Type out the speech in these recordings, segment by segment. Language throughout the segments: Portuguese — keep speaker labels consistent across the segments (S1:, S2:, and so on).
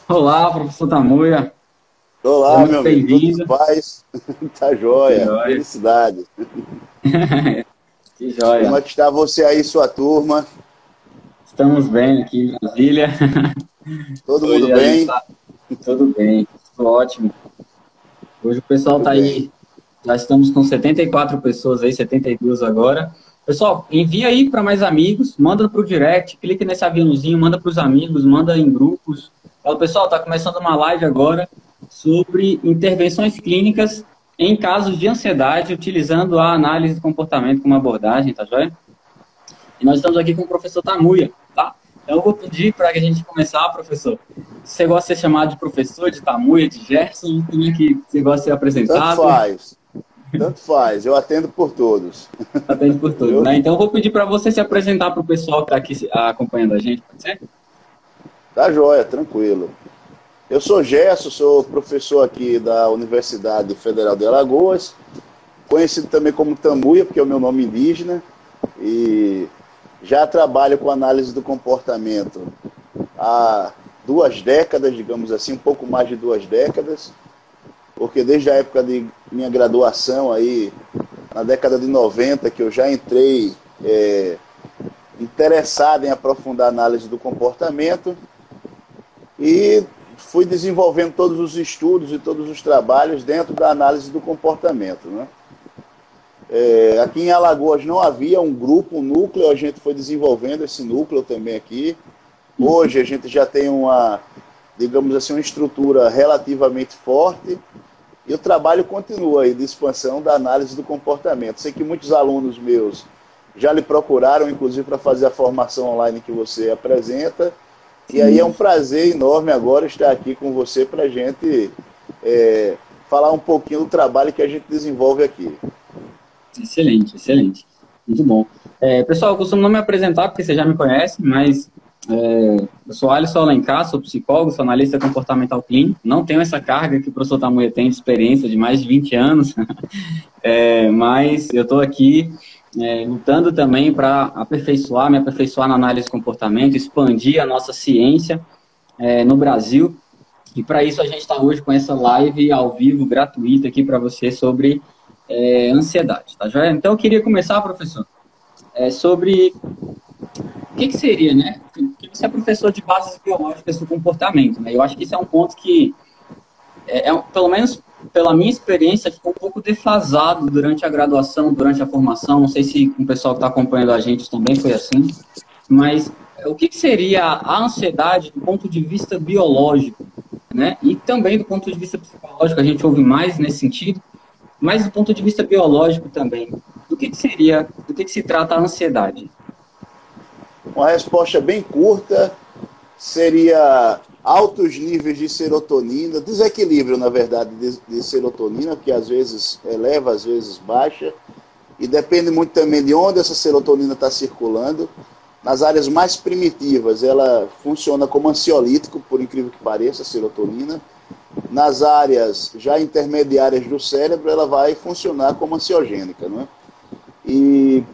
S1: Olá, professor Tamoia. Seja
S2: Olá,
S1: muito
S2: meu amigo, tudo em
S1: bem-vindo.
S2: paz? Tá
S1: Que
S2: joia,
S1: joia.
S2: felicidade.
S1: Que
S2: Como é
S1: joia.
S2: que está você aí, sua turma?
S1: Estamos bem aqui em Brasília.
S2: Todo mundo
S1: Hoje a gente
S2: bem?
S1: está tudo bem, tudo ótimo. Hoje o pessoal
S2: Muito
S1: está
S2: bem.
S1: aí, já estamos com 74 pessoas aí, 72 agora. Pessoal, envia aí para mais amigos, manda para o direct, clica nesse aviãozinho, manda para os amigos, manda em grupos. Fala, pessoal, está começando uma live agora sobre intervenções clínicas em casos de ansiedade, utilizando a análise do comportamento como abordagem, tá joia? E nós estamos aqui com o professor Tamuia, tá? Então eu vou pedir para que a gente começar, professor. Você gosta de ser chamado de professor, de Tamuia, de Gerson? Como é que você gosta de ser
S2: Tanto
S1: apresentado?
S2: faz, tanto faz. Eu atendo por todos,
S1: Atende por todos,
S2: viu?
S1: né? Então eu vou pedir para você se apresentar para o pessoal que está aqui acompanhando a gente, pode ser?
S2: Tá joia, tranquilo. Eu sou Gerson, sou professor aqui da Universidade Federal de Alagoas, conhecido também como Tamuia, porque é o meu nome indígena, e já trabalho com análise do comportamento há 2 décadas, digamos assim, um pouco mais de 2 décadas, porque desde a época de minha graduação aí, na década de 90, que eu já entrei interessado em aprofundar a análise do comportamento e fui desenvolvendo todos os estudos e todos os trabalhos dentro da análise do comportamento, né? Aqui em Alagoas não havia um grupo, um núcleo, a gente foi desenvolvendo esse núcleo também aqui. Hoje a gente já tem uma, digamos assim, uma estrutura relativamente forte. E o trabalho continua aí de expansão da análise do comportamento. Sei que muitos alunos meus já lhe procuraram, inclusive, para fazer a formação online que você apresenta. E aí é um
S1: Sim.
S2: prazer enorme agora estar aqui com você para a gente falar um pouquinho do trabalho que a gente desenvolve aqui.
S1: Excelente, excelente. Muito bom. Pessoal, eu costumo não me apresentar porque você já me conhece, mas eu sou Alisson Alencar, sou psicólogo, sou analista comportamental clínico. Não tenho essa carga que o professor Tamuia tem de experiência de mais de 20 anos, mas eu estou aqui lutando também para me aperfeiçoar na análise de comportamento, expandir a nossa ciência no Brasil. E para isso a gente está hoje com essa live ao vivo, gratuita aqui para você sobre ansiedade, tá joia? Então eu queria começar, professor, sobre o que seria, né? Porque você é professor de bases biológicas do comportamento, né? Eu acho que isso é um ponto que, pelo menos pela minha experiência, ficou um pouco defasado durante a graduação, durante a formação. Não sei se com o pessoal que está acompanhando a gente também foi assim, mas o que seria a ansiedade do ponto de vista biológico, né? E também do ponto de vista psicológico, a gente ouve mais nesse sentido, mas do ponto de vista biológico também. Do que se trata a ansiedade?
S2: Uma resposta bem curta seria altos níveis de serotonina, desequilíbrio, na verdade, de serotonina, que às vezes eleva, às vezes baixa, e depende muito também de onde essa serotonina está circulando. Nas áreas mais primitivas, ela funciona como ansiolítico, por incrível que pareça, a serotonina. Nas áreas já intermediárias do cérebro, ela vai funcionar como ansiogênica, não é?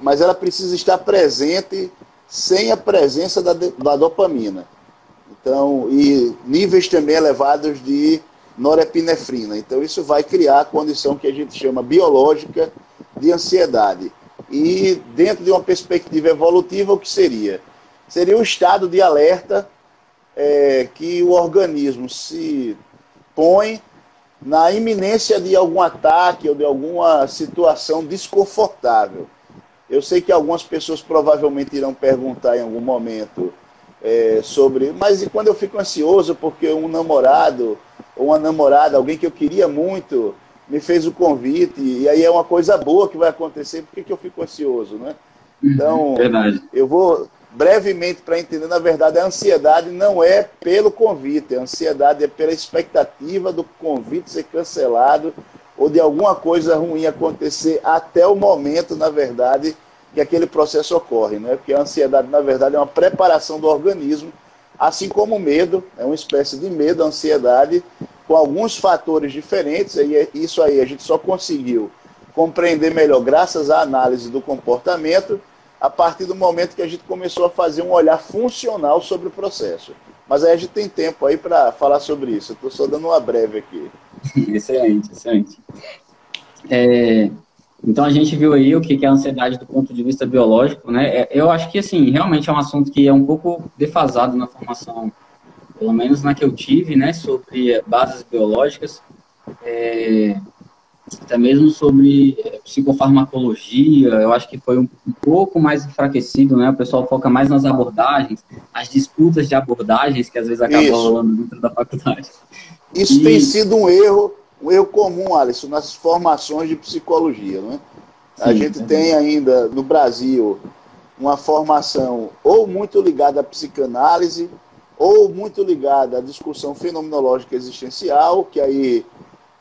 S2: Mas ela precisa estar presente sem a presença da dopamina. Então, e níveis também elevados de norepinefrina. Então, isso vai criar a condição que a gente chama biológica de ansiedade. E dentro de uma perspectiva evolutiva, o que seria? Seria o estado de alerta que o organismo se põe na iminência de algum ataque ou de alguma situação desconfortável. Eu sei que algumas pessoas provavelmente irão perguntar em algum momento sobre, mas e quando eu fico ansioso porque um namorado ou uma namorada, alguém que eu queria muito, me fez o convite, e aí é uma coisa boa que vai acontecer, por que eu fico ansioso, né?
S1: Uhum,
S2: Então,
S1: verdade.
S2: eu vou brevemente para entender, na verdade, a ansiedade não é pelo convite, a ansiedade é pela expectativa do convite ser cancelado ou de alguma coisa ruim acontecer até o momento, na verdade, que aquele processo ocorre, né? Porque a ansiedade, na verdade, é uma preparação do organismo, assim como o medo, é uma espécie de medo, a ansiedade, com alguns fatores diferentes, e isso aí a gente só conseguiu compreender melhor graças à análise do comportamento, a partir do momento que a gente começou a fazer um olhar funcional sobre o processo. mas aí a gente tem tempo aí para falar sobre isso. Eu estou só dando uma breve aqui.
S1: Excelente, excelente. Então a gente viu aí o que é a ansiedade do ponto de vista biológico, né? Eu acho que, assim, realmente é um assunto que é um pouco defasado na formação, pelo menos na que eu tive, né, sobre bases biológicas, até mesmo sobre psicofarmacologia. Eu acho que foi um pouco mais enfraquecido, né? O pessoal foca mais nas abordagens, as disputas de abordagens que às vezes acabam
S2: Isso.
S1: rolando dentro da faculdade.
S2: Isso tem sido um erro comum, Alisson, nas formações de psicologia, não é? A
S1: Sim,
S2: gente tem ainda no Brasil uma formação ou muito ligada à psicanálise, ou muito ligada à discussão fenomenológica existencial, que aí,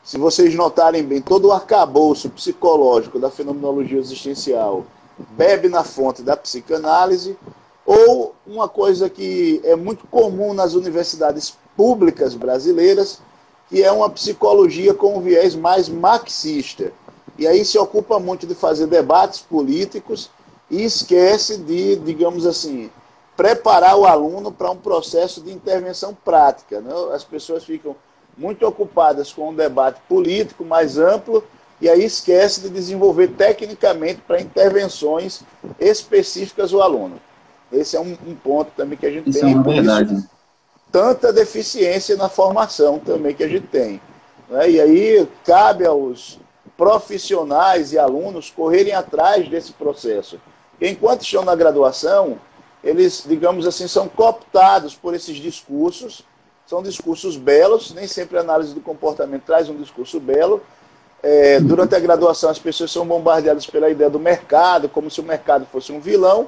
S2: se vocês notarem bem, todo o arcabouço psicológico da fenomenologia existencial bebe na fonte da psicanálise, ou uma coisa que é muito comum nas universidades públicas brasileiras, que é uma psicologia com um viés mais marxista. E aí se ocupa muito de fazer debates políticos e esquece de, digamos assim, preparar o aluno para um processo de intervenção prática, né? As pessoas ficam muito ocupadas com um debate político mais amplo e aí esquece de desenvolver tecnicamente para intervenções específicas o aluno. Esse é um ponto também que a gente
S1: isso é
S2: tem, e
S1: uma
S2: por isso
S1: verdade.
S2: tanta deficiência na formação também que a gente tem, né? E aí cabe aos profissionais e alunos correrem atrás desse processo. E enquanto estão na graduação, eles, digamos assim, são cooptados por esses discursos, são discursos belos, nem sempre a análise do comportamento traz um discurso belo. Durante a graduação as pessoas são bombardeadas pela ideia do mercado, como se o mercado fosse um vilão,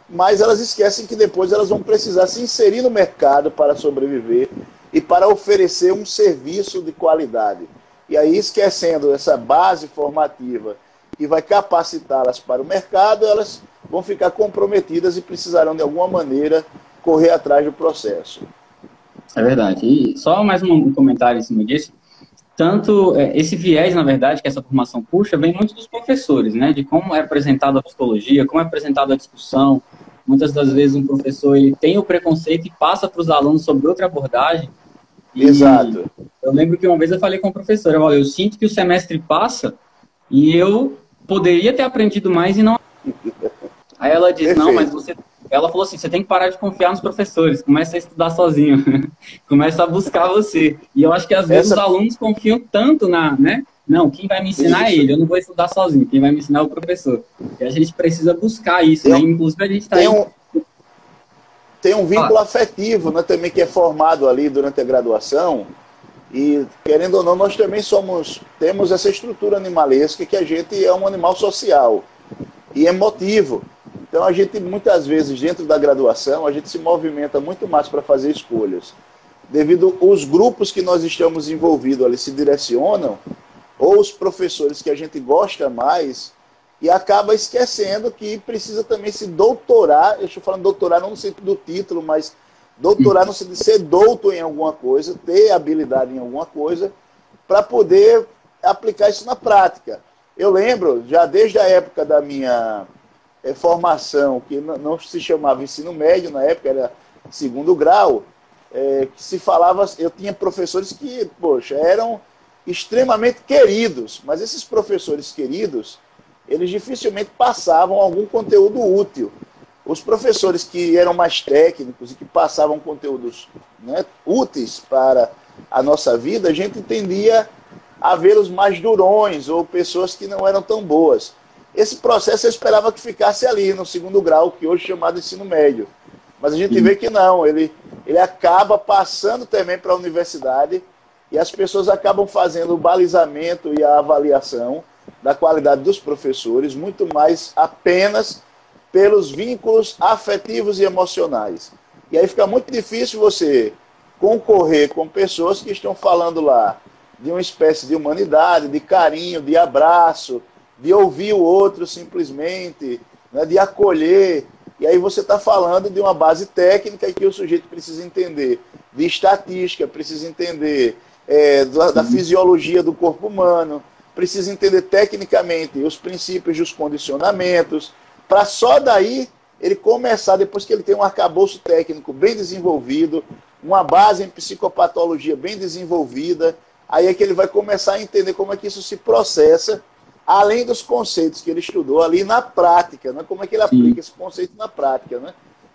S2: mas elas esquecem que depois elas vão precisar se inserir no mercado para sobreviver e para oferecer um serviço de qualidade. E aí, esquecendo essa base formativa que vai capacitá-las para o mercado, elas vão ficar comprometidas e precisarão, de alguma maneira, correr atrás do processo.
S1: É verdade. E só mais um comentário em cima disso. Tanto esse viés, na verdade, que essa formação puxa, vem muito dos professores, né? De como é apresentada a psicologia, como é apresentada a discussão. Muitas das vezes um professor ele tem o preconceito e passa para os alunos sobre outra abordagem. E
S2: Exato.
S1: eu lembro que uma vez eu falei com a professora, eu sinto que o semestre passa e eu poderia ter aprendido mais e não. Aí ela disse, não, mas
S2: Perfeito.
S1: você... Ela falou assim, você tem que parar de confiar nos professores, começa a estudar sozinho, começa a buscar você. E eu acho que às vezes os
S2: Essa...
S1: alunos confiam tanto né? Não, quem vai me ensinar é
S2: Isso.
S1: ele, eu não vou estudar sozinho, quem vai me ensinar é o professor. E a gente precisa buscar isso,
S2: Tem
S1: né?
S2: um,
S1: Inclusive a gente está
S2: tem
S1: aí...
S2: um, tem um
S1: Ah,
S2: vínculo afetivo, né, também, que é formado ali durante a graduação. E, querendo ou não, nós também temos essa estrutura animalesca que a gente é um animal social e emotivo. Então, a gente, muitas vezes, dentro da graduação, a gente se movimenta muito mais para fazer escolhas. Devido aos grupos que nós estamos envolvidos ali se direcionam, ou os professores que a gente gosta mais, e acaba esquecendo que precisa também se doutorar. Eu estou falando doutorar não no sentido do título, mas doutorar no sentido de ser douto em alguma coisa, ter habilidade em alguma coisa, para poder aplicar isso na prática. Eu lembro, já desde a época da minha formação, que não se chamava ensino médio, na época era segundo grau, que se falava, eu tinha professores que, poxa, eram extremamente queridos, mas esses professores queridos, eles dificilmente passavam algum conteúdo útil. Os professores que eram mais técnicos e que passavam conteúdos, né, úteis para a nossa vida, a gente tendia a vê-los mais durões ou pessoas que não eram tão boas. Esse processo eu esperava que ficasse ali, no segundo grau, que hoje é chamado ensino médio. Mas a gente vê que não, ele acaba passando também para a universidade e as pessoas acabam fazendo o balizamento e a avaliação da qualidade dos professores, muito mais apenas pelos vínculos afetivos e emocionais. E aí fica muito difícil você concorrer com pessoas que estão falando lá de uma espécie de humanidade, de carinho, de abraço, de ouvir o outro simplesmente, né, de acolher. E aí você está falando de uma base técnica que o sujeito precisa entender de estatística, precisa entender da fisiologia do corpo humano, precisa entender tecnicamente os princípios dos condicionamentos, para só daí ele começar, depois que ele tem um arcabouço técnico bem desenvolvido, uma base em psicopatologia bem desenvolvida, aí é que ele vai começar a entender como é que isso se processa, além dos conceitos que ele estudou ali na prática, né? Como é que ele aplica esse conceito na prática, né?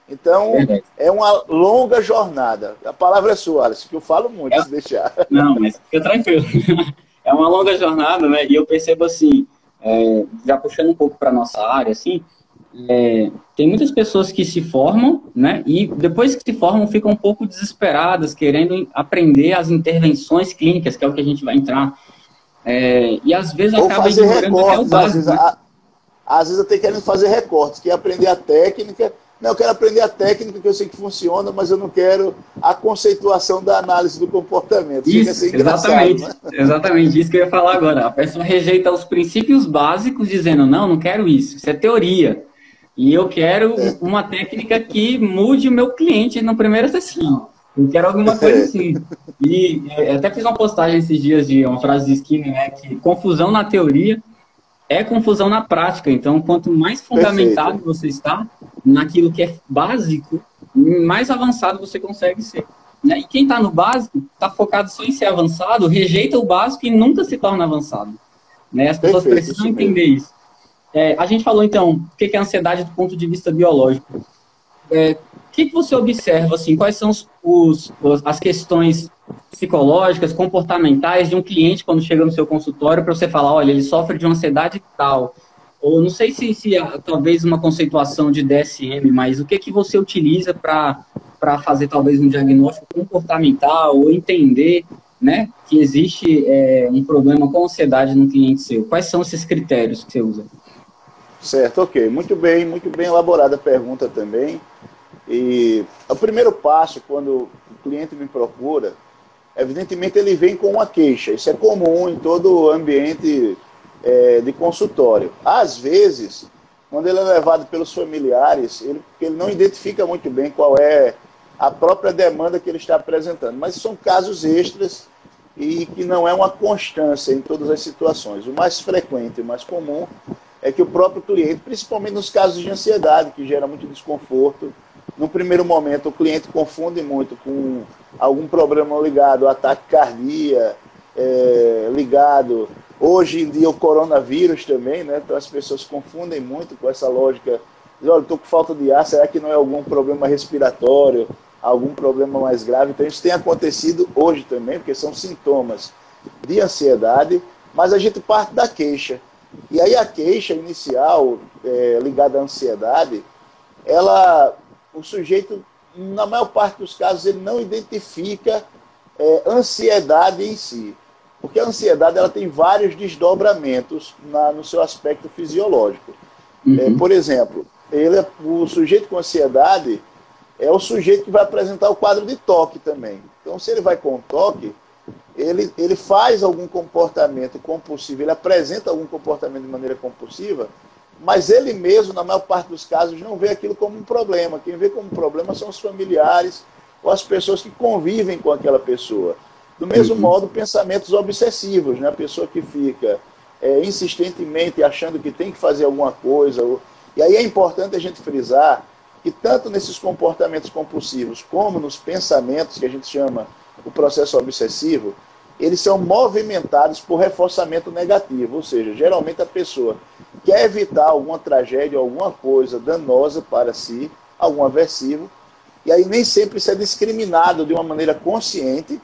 S2: Então, é uma longa jornada. A palavra é sua, Alice, que eu falo muito, se deixar.
S1: Não, mas fica tranquilo. É uma longa jornada, né? E eu percebo assim, já puxando um pouco para nossa área, assim, tem muitas pessoas que se formam, né? E depois que se formam, ficam um pouco desesperadas, querendo aprender as intervenções clínicas, que é o que a gente vai entrar. E às vezes
S2: Ou
S1: acaba
S2: fazer
S1: ignorando até o
S2: recortes,
S1: básico, né?
S2: às vezes eu tenho querendo fazer recortes, que é aprender a técnica. Não, eu quero aprender a técnica que eu sei que funciona, mas eu não quero a conceituação da análise do comportamento. Chega a ser engraçado,
S1: exatamente,
S2: né?
S1: exatamente isso que eu ia falar agora. A pessoa rejeita os princípios básicos, dizendo, não quero isso é teoria. E eu quero uma técnica que mude o meu cliente na primeira sessão. Eu quero alguma coisa assim. E até fiz uma postagem esses dias de uma frase de Skinner, né, que confusão na teoria é confusão na prática. Então, quanto mais fundamentado
S2: Perfeito.
S1: você está naquilo que é básico, mais avançado você consegue ser. Né? E quem está no básico, está focado só em ser avançado, rejeita o básico e nunca se torna avançado. Né? As pessoas
S2: Perfeito,
S1: precisam
S2: isso
S1: entender
S2: mesmo.
S1: isso. A gente falou, então, o que é ansiedade do ponto de vista biológico. O que você observa, assim, quais são as questões psicológicas, comportamentais de um cliente quando chega no seu consultório para você falar, olha, ele sofre de uma ansiedade tal, ou não sei se talvez uma conceituação de DSM, mas o que você utiliza para fazer talvez um diagnóstico comportamental ou entender, né, que existe um problema com ansiedade no cliente seu? Quais são esses critérios que você usa?
S2: Certo, ok. Muito bem elaborada a pergunta também. E o primeiro passo, quando o cliente me procura, evidentemente ele vem com uma queixa. Isso é comum em todo ambiente de consultório. Às vezes, quando ele é levado pelos familiares, ele não identifica muito bem qual é a própria demanda que ele está apresentando. Mas são casos extras e que não é uma constância em todas as situações. O mais frequente, o mais comum, é que o próprio cliente, principalmente nos casos de ansiedade, que gera muito desconforto, no primeiro momento o cliente confunde muito com algum problema ligado ao ataque cardíaco, ligado, hoje em dia, o coronavírus também, né? Então as pessoas confundem muito com essa lógica, de, olha, estou com falta de ar, será que não é algum problema respiratório, algum problema mais grave? Então isso tem acontecido hoje também, porque são sintomas de ansiedade, mas a gente parte da queixa. E aí a queixa inicial, ligada à ansiedade, o sujeito, na maior parte dos casos, ele não identifica ansiedade em si. Porque a ansiedade ela tem vários desdobramentos no seu aspecto fisiológico. Por exemplo, o sujeito com ansiedade é o sujeito que vai apresentar o quadro de toque também. Então, se ele vai com toque, ele faz algum comportamento compulsivo, ele apresenta algum comportamento de maneira compulsiva, mas ele mesmo, na maior parte dos casos, não vê aquilo como um problema. Quem vê como problema são os familiares ou as pessoas que convivem com aquela pessoa. Do mesmo modo, pensamentos obsessivos, né? A pessoa que fica insistentemente achando que tem que fazer alguma coisa. E aí é importante a gente frisar que tanto nesses comportamentos compulsivos como nos pensamentos, que a gente chama o processo obsessivo, eles são movimentados por reforçamento negativo, ou seja, geralmente a pessoa quer evitar alguma tragédia, alguma coisa danosa para si, algum aversivo, e aí nem sempre isso é discriminado de uma maneira consciente.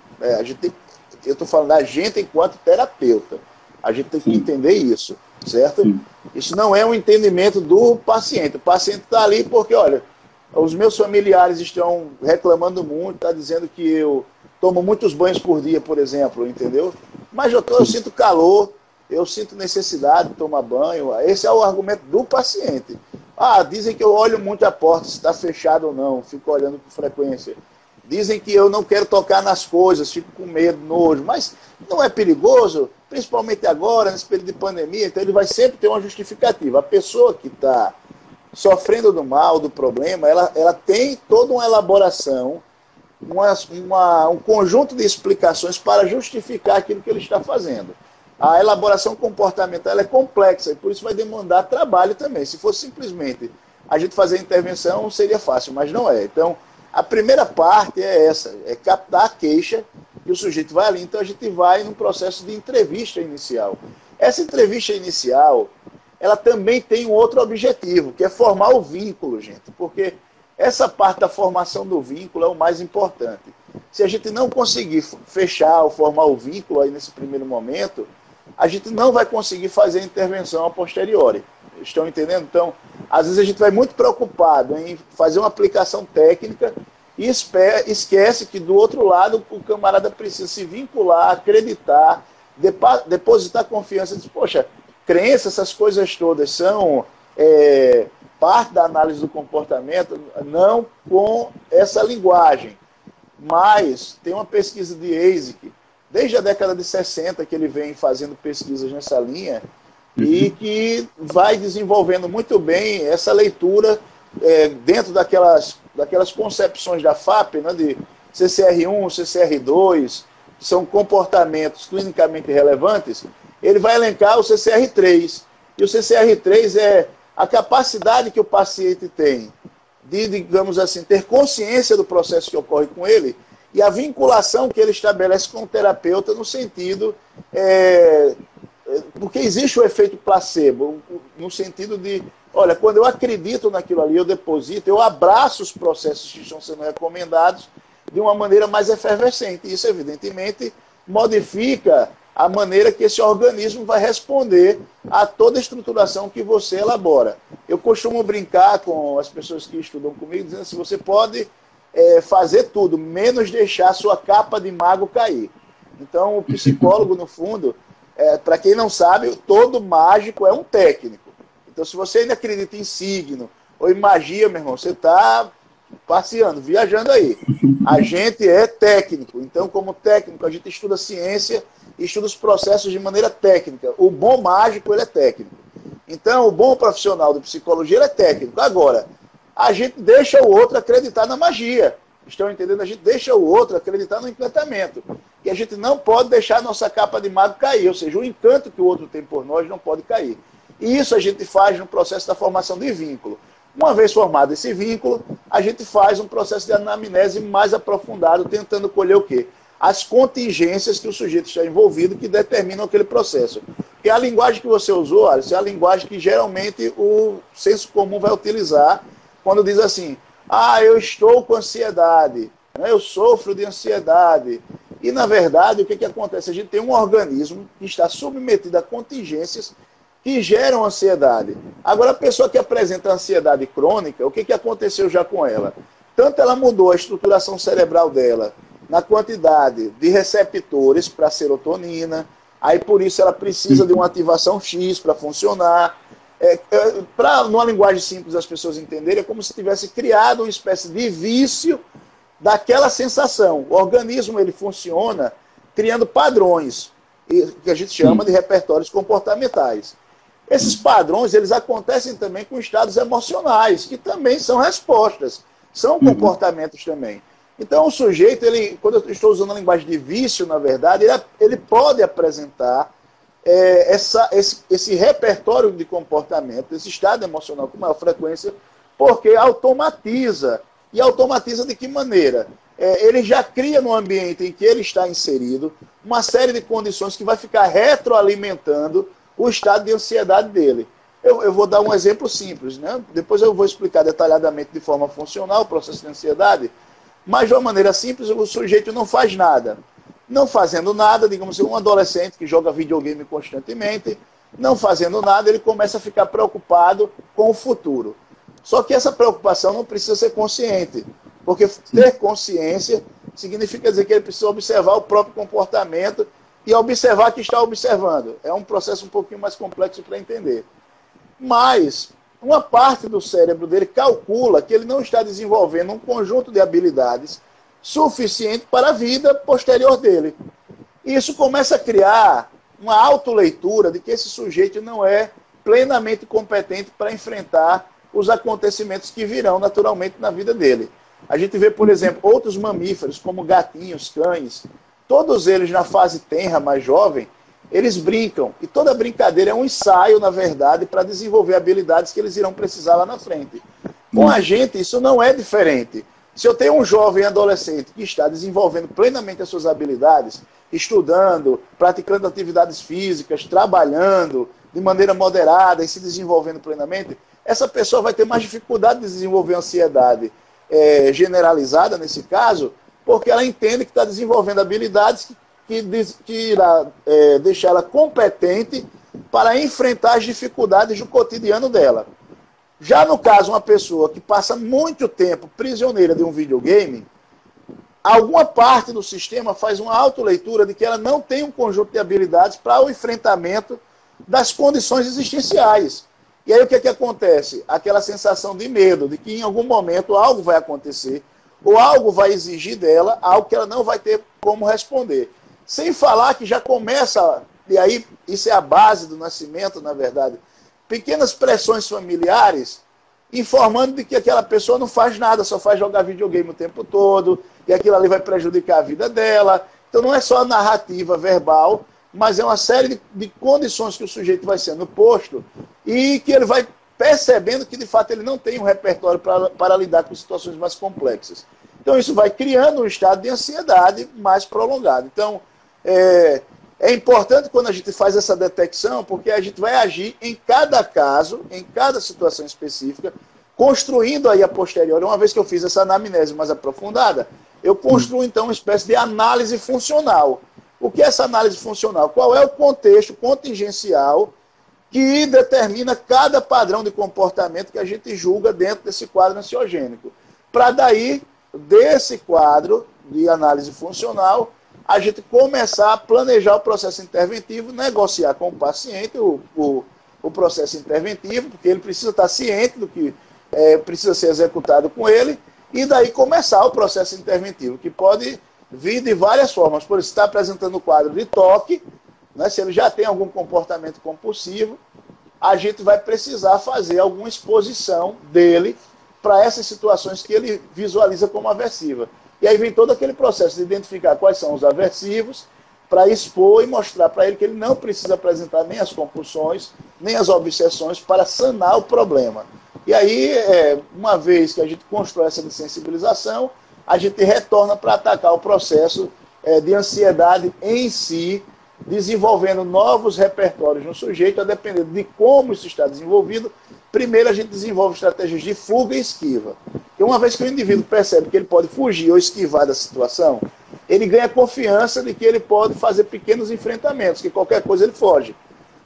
S2: Eu estou falando da gente enquanto terapeuta, a gente tem que entender isso, certo? Isso não é um entendimento do paciente. O paciente está ali porque, olha, os meus familiares estão reclamando muito, está dizendo que eu tomo muitos banhos por dia, por exemplo, entendeu? Mas eu sinto calor, eu sinto necessidade de tomar banho. Esse é o argumento do paciente. Dizem que eu olho muito a porta, se está fechada ou não, fico olhando com frequência. Dizem que eu não quero tocar nas coisas, fico com medo, nojo. Mas não é perigoso, principalmente agora, nesse período de pandemia, então ele vai sempre ter uma justificativa. A pessoa que está sofrendo do mal, do problema, ela tem toda uma elaboração, um conjunto de explicações para justificar aquilo que ele está fazendo. A elaboração comportamental é complexa e por isso vai demandar trabalho também. Se fosse simplesmente a gente fazer a intervenção, seria fácil, mas não é. Então, A primeira parte é essa, é captar a queixa, e o sujeito vai ali, então a gente vai num processo de entrevista inicial. Essa entrevista inicial, ela também tem um outro objetivo, que é formar o vínculo, gente, porque essa parte da formação do vínculo é o mais importante. Se a gente não conseguir fechar ou formar o vínculo aí nesse primeiro momento, a gente não vai conseguir fazer a intervenção a posteriori. Estão entendendo? Então, às vezes a gente vai muito preocupado em fazer uma aplicação técnica e esquece que do outro lado o camarada precisa se vincular, acreditar, depositar confiança. Diz, poxa, crença, essas coisas todas são parte da análise do comportamento, não com essa linguagem. Mas tem uma pesquisa de ASIC, desde a década de 60 que ele vem fazendo pesquisas nessa linha, e que vai desenvolvendo muito bem essa leitura dentro daquelas concepções da FAP, né, de CCR1, CCR2, que são comportamentos clinicamente relevantes. Ele vai elencar o CCR3. E o CCR3 é a capacidade que o paciente tem de, digamos assim, ter consciência do processo que ocorre com ele e a vinculação que ele estabelece com o terapeuta no sentido... porque existe o efeito placebo, no sentido de, olha, quando eu acredito naquilo ali, eu deposito, eu abraço os processos que estão sendo recomendados de uma maneira mais efervescente. Isso, evidentemente, modifica a maneira que esse organismo vai responder a toda a estruturação que você elabora. Eu costumo brincar com as pessoas que estudam comigo, dizendo assim, você pode fazer tudo, menos deixar a sua capa de mago cair. Então, o psicólogo, no fundo... para quem não sabe, todo mágico é um técnico. Então, se você ainda acredita em signo ou em magia, meu irmão, você está passeando, viajando aí. A gente é técnico. Então, como técnico, a gente estuda ciência e estuda os processos de maneira técnica. O bom mágico, ele é técnico. Então, o bom profissional de psicologia, ele é técnico. Agora, a gente deixa o outro acreditar na magia. Estão entendendo? A gente deixa o outro acreditar no encantamento. E a gente não pode deixar a nossa capa de mago cair. Ou seja, o encanto que o outro tem por nós não pode cair. E isso a gente faz no processo da formação de vínculo. Uma vez formado esse vínculo, a gente faz um processo de anamnese mais aprofundado, tentando colher o quê? As contingências que o sujeito está envolvido que determinam aquele processo. E a linguagem que você usou, Alisson, é a linguagem que geralmente o senso comum vai utilizar quando diz assim, eu estou com ansiedade, eu sofro de ansiedade. E, na verdade, o que acontece? A gente tem um organismo que está submetido a contingências que geram ansiedade. Agora, a pessoa que apresenta ansiedade crônica, o que aconteceu já com ela? Tanto ela mudou a estruturação cerebral dela, na quantidade de receptores para serotonina, aí por isso ela precisa de uma ativação X para funcionar. Numa linguagem simples as pessoas entenderem, é como se tivesse criado uma espécie de vício daquela sensação. O organismo ele funciona criando padrões, que a gente chama de repertórios comportamentais. Esses padrões eles acontecem também com estados emocionais, que também são respostas, são comportamentos também. Então o sujeito, quando eu estou usando a linguagem de vício, na verdade, ele pode apresentar esse repertório de comportamento, esse estado emocional com maior frequência, porque automatiza. E automatiza de que maneira? Ele já cria no ambiente em que ele está inserido uma série de condições que vai ficar retroalimentando o estado de ansiedade dele. Eu vou dar um exemplo simples, né? Depois eu vou explicar detalhadamente de forma funcional o processo de ansiedade, mas de uma maneira simples o sujeito não faz nada. Não fazendo nada, digamos assim, um adolescente que joga videogame constantemente, não fazendo nada, ele começa a ficar preocupado com o futuro. Só que essa preocupação não precisa ser consciente, porque ter consciência significa dizer que ele precisa observar o próprio comportamento e observar que está observando. É um processo um pouquinho mais complexo para entender. Mas uma parte do cérebro dele calcula que ele não está desenvolvendo um conjunto de habilidades suficiente para a vida posterior dele. E isso começa a criar uma autoleitura de que esse sujeito não é plenamente competente para enfrentar os acontecimentos que virão naturalmente na vida dele. A gente vê, por exemplo, outros mamíferos, como gatinhos, cães, todos eles na fase tenra, mais jovem, eles brincam. E toda brincadeira é um ensaio, na verdade, para desenvolver habilidades que eles irão precisar lá na frente. Com a gente, isso não é diferente. Se eu tenho um jovem adolescente que está desenvolvendo plenamente as suas habilidades, estudando, praticando atividades físicas, trabalhando de maneira moderada e se desenvolvendo plenamente, essa pessoa vai ter mais dificuldade de desenvolver ansiedade generalizada, nesse caso, porque ela entende que está desenvolvendo habilidades que irá deixar ela competente para enfrentar as dificuldades do cotidiano dela. Já no caso, uma pessoa que passa muito tempo prisioneira de um videogame, alguma parte do sistema faz uma autoleitura de que ela não tem um conjunto de habilidades para o enfrentamento das condições existenciais. E aí o que acontece? Aquela sensação de medo, de que em algum momento algo vai acontecer, ou algo vai exigir dela, algo que ela não vai ter como responder. Sem falar que já começa, e aí isso é a base do nascimento, na verdade, pequenas pressões familiares, informando de que aquela pessoa não faz nada, só faz jogar videogame o tempo todo, e aquilo ali vai prejudicar a vida dela. Então não é só a narrativa verbal, mas é uma série de condições que o sujeito vai sendo posto e que ele vai percebendo que, de fato, ele não tem um repertório para lidar com situações mais complexas. Então isso vai criando um estado de ansiedade mais prolongado. Então, é importante quando a gente faz essa detecção, porque a gente vai agir em cada caso, em cada situação específica, construindo aí a posteriori. Uma vez que eu fiz essa anamnese mais aprofundada, eu construo então uma espécie de análise funcional. O que é essa análise funcional? Qual é o contexto contingencial que determina cada padrão de comportamento que a gente julga dentro desse quadro ansiogênico? Para daí, desse quadro de análise funcional, a gente começar a planejar o processo interventivo, negociar com o paciente o processo interventivo, porque ele precisa estar ciente do que precisa ser executado com ele, e daí começar o processo interventivo, que pode vir de várias formas. Por isso, está apresentando o quadro de toque, né, se ele já tem algum comportamento compulsivo, a gente vai precisar fazer alguma exposição dele para essas situações que ele visualiza como aversiva. E aí vem todo aquele processo de identificar quais são os aversivos, para expor e mostrar para ele que ele não precisa apresentar nem as compulsões, nem as obsessões para sanar o problema. E aí, uma vez que a gente constrói essa sensibilização, a gente retorna para atacar o processo de ansiedade em si, desenvolvendo novos repertórios no sujeito, a depender de como isso está desenvolvido. Primeiro a gente desenvolve estratégias de fuga e esquiva. E uma vez que o indivíduo percebe que ele pode fugir ou esquivar da situação, ele ganha confiança de que ele pode fazer pequenos enfrentamentos, que qualquer coisa ele foge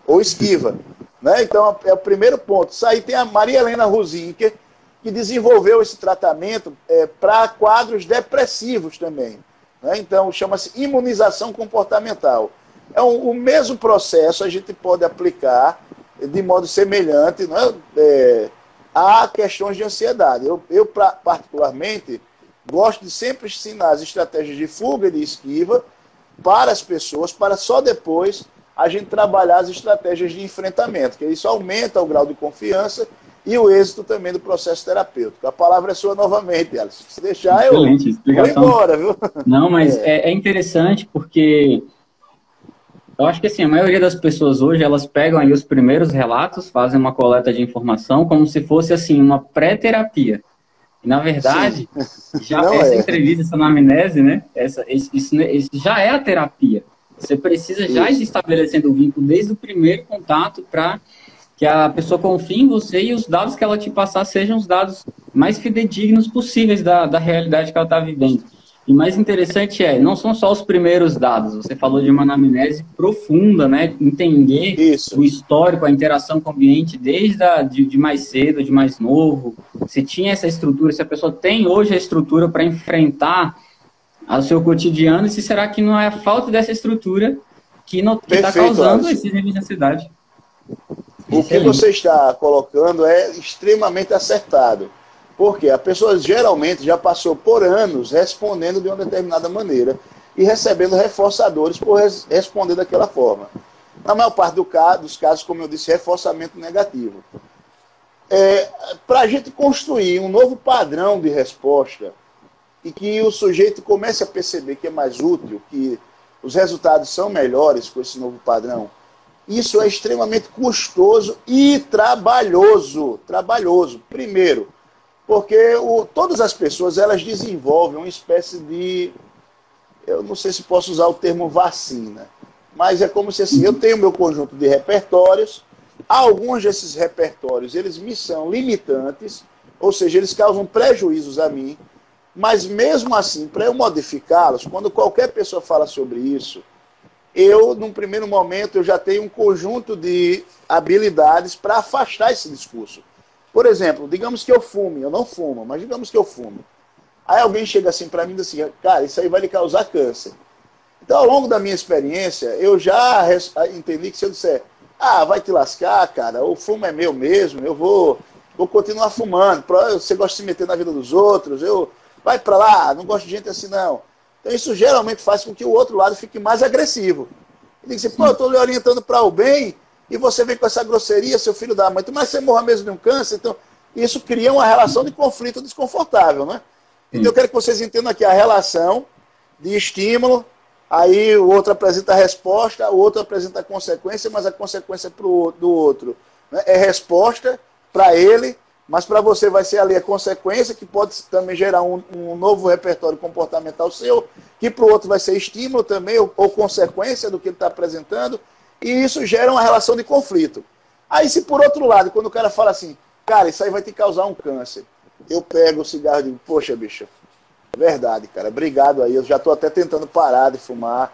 S2: ou esquiva. Né? Então é o primeiro ponto. Isso aí tem a Maria Helena Ruzinker, que desenvolveu esse tratamento para quadros depressivos também. Né? Então chama-se imunização comportamental. É o mesmo processo a gente pode aplicar de modo semelhante, né, a questões de ansiedade. Eu particularmente, gosto de sempre ensinar as estratégias de fuga e de esquiva para as pessoas, para só depois a gente trabalhar as estratégias de enfrentamento, que isso aumenta o grau de confiança e o êxito também do processo terapêutico. A palavra é sua novamente, Alisson. Se deixar,
S1: excelente,
S2: eu vou embora, viu?
S1: Não, mas é interessante porque eu acho que assim, a maioria das pessoas hoje, elas pegam aí os primeiros relatos, fazem uma coleta de informação como se fosse assim, uma pré-terapia. E, na verdade, já essa entrevista, essa anamnese, né? Isso já é a terapia. Você precisa já ir estabelecendo o vínculo desde o primeiro contato para que a pessoa confie em você e os dados que ela te passar sejam os dados mais fidedignos possíveis da realidade que ela está vivendo. E mais interessante não são só os primeiros dados, você falou de uma anamnese profunda, né? Entender o histórico, a interação com o ambiente desde de mais cedo, de mais novo, se tinha essa estrutura, se a pessoa tem hoje a estrutura para enfrentar o seu cotidiano, e se será que não é a falta dessa estrutura que está causando esses níveis de ansiedade.
S2: O que você está colocando é extremamente acertado. Porque a pessoa geralmente já passou por anos respondendo de uma determinada maneira e recebendo reforçadores por responder daquela forma. Na maior parte dos casos, como eu disse, reforçamento negativo. Para a gente construir um novo padrão de resposta e que o sujeito comece a perceber que é mais útil, que os resultados são melhores com esse novo padrão, isso é extremamente custoso e trabalhoso. Primeiro, Porque todas as pessoas, elas desenvolvem uma espécie de, eu não sei se posso usar o termo vacina, mas é como se assim, eu tenho meu conjunto de repertórios, alguns desses repertórios, eles me são limitantes, ou seja, eles causam prejuízos a mim, mas mesmo assim, para eu modificá-los, quando qualquer pessoa fala sobre isso, eu, num primeiro momento, eu já tenho um conjunto de habilidades para afastar esse discurso. Por exemplo, digamos que eu fume, eu não fumo, mas digamos que eu fume. Aí alguém chega assim para mim e diz assim, cara, isso aí vai lhe causar câncer. Então, ao longo da minha experiência, eu já entendi que se eu disser, vai te lascar, cara, o fumo é meu mesmo, eu vou continuar fumando, você gosta de se meter na vida dos outros, vai para lá, não gosto de gente assim não. Então isso geralmente faz com que o outro lado fique mais agressivo. Ele diz assim, pô, eu estou lhe orientando para o bem e você vem com essa grosseria, seu filho da mãe, mas você morra mesmo de um câncer, então isso cria uma relação de conflito desconfortável, né? Então eu quero que vocês entendam aqui a relação de estímulo, aí o outro apresenta a resposta, o outro apresenta a consequência, mas a consequência do outro, né, é resposta para ele, mas para você vai ser ali a consequência, que pode também gerar um novo repertório comportamental seu, que para o outro vai ser estímulo também, ou consequência do que ele está apresentando, e isso gera uma relação de conflito. Aí se por outro lado, quando o cara fala assim, cara, isso aí vai te causar um câncer, eu pego o cigarro e digo, poxa, bicho, é verdade, cara, obrigado aí, eu já estou até tentando parar de fumar,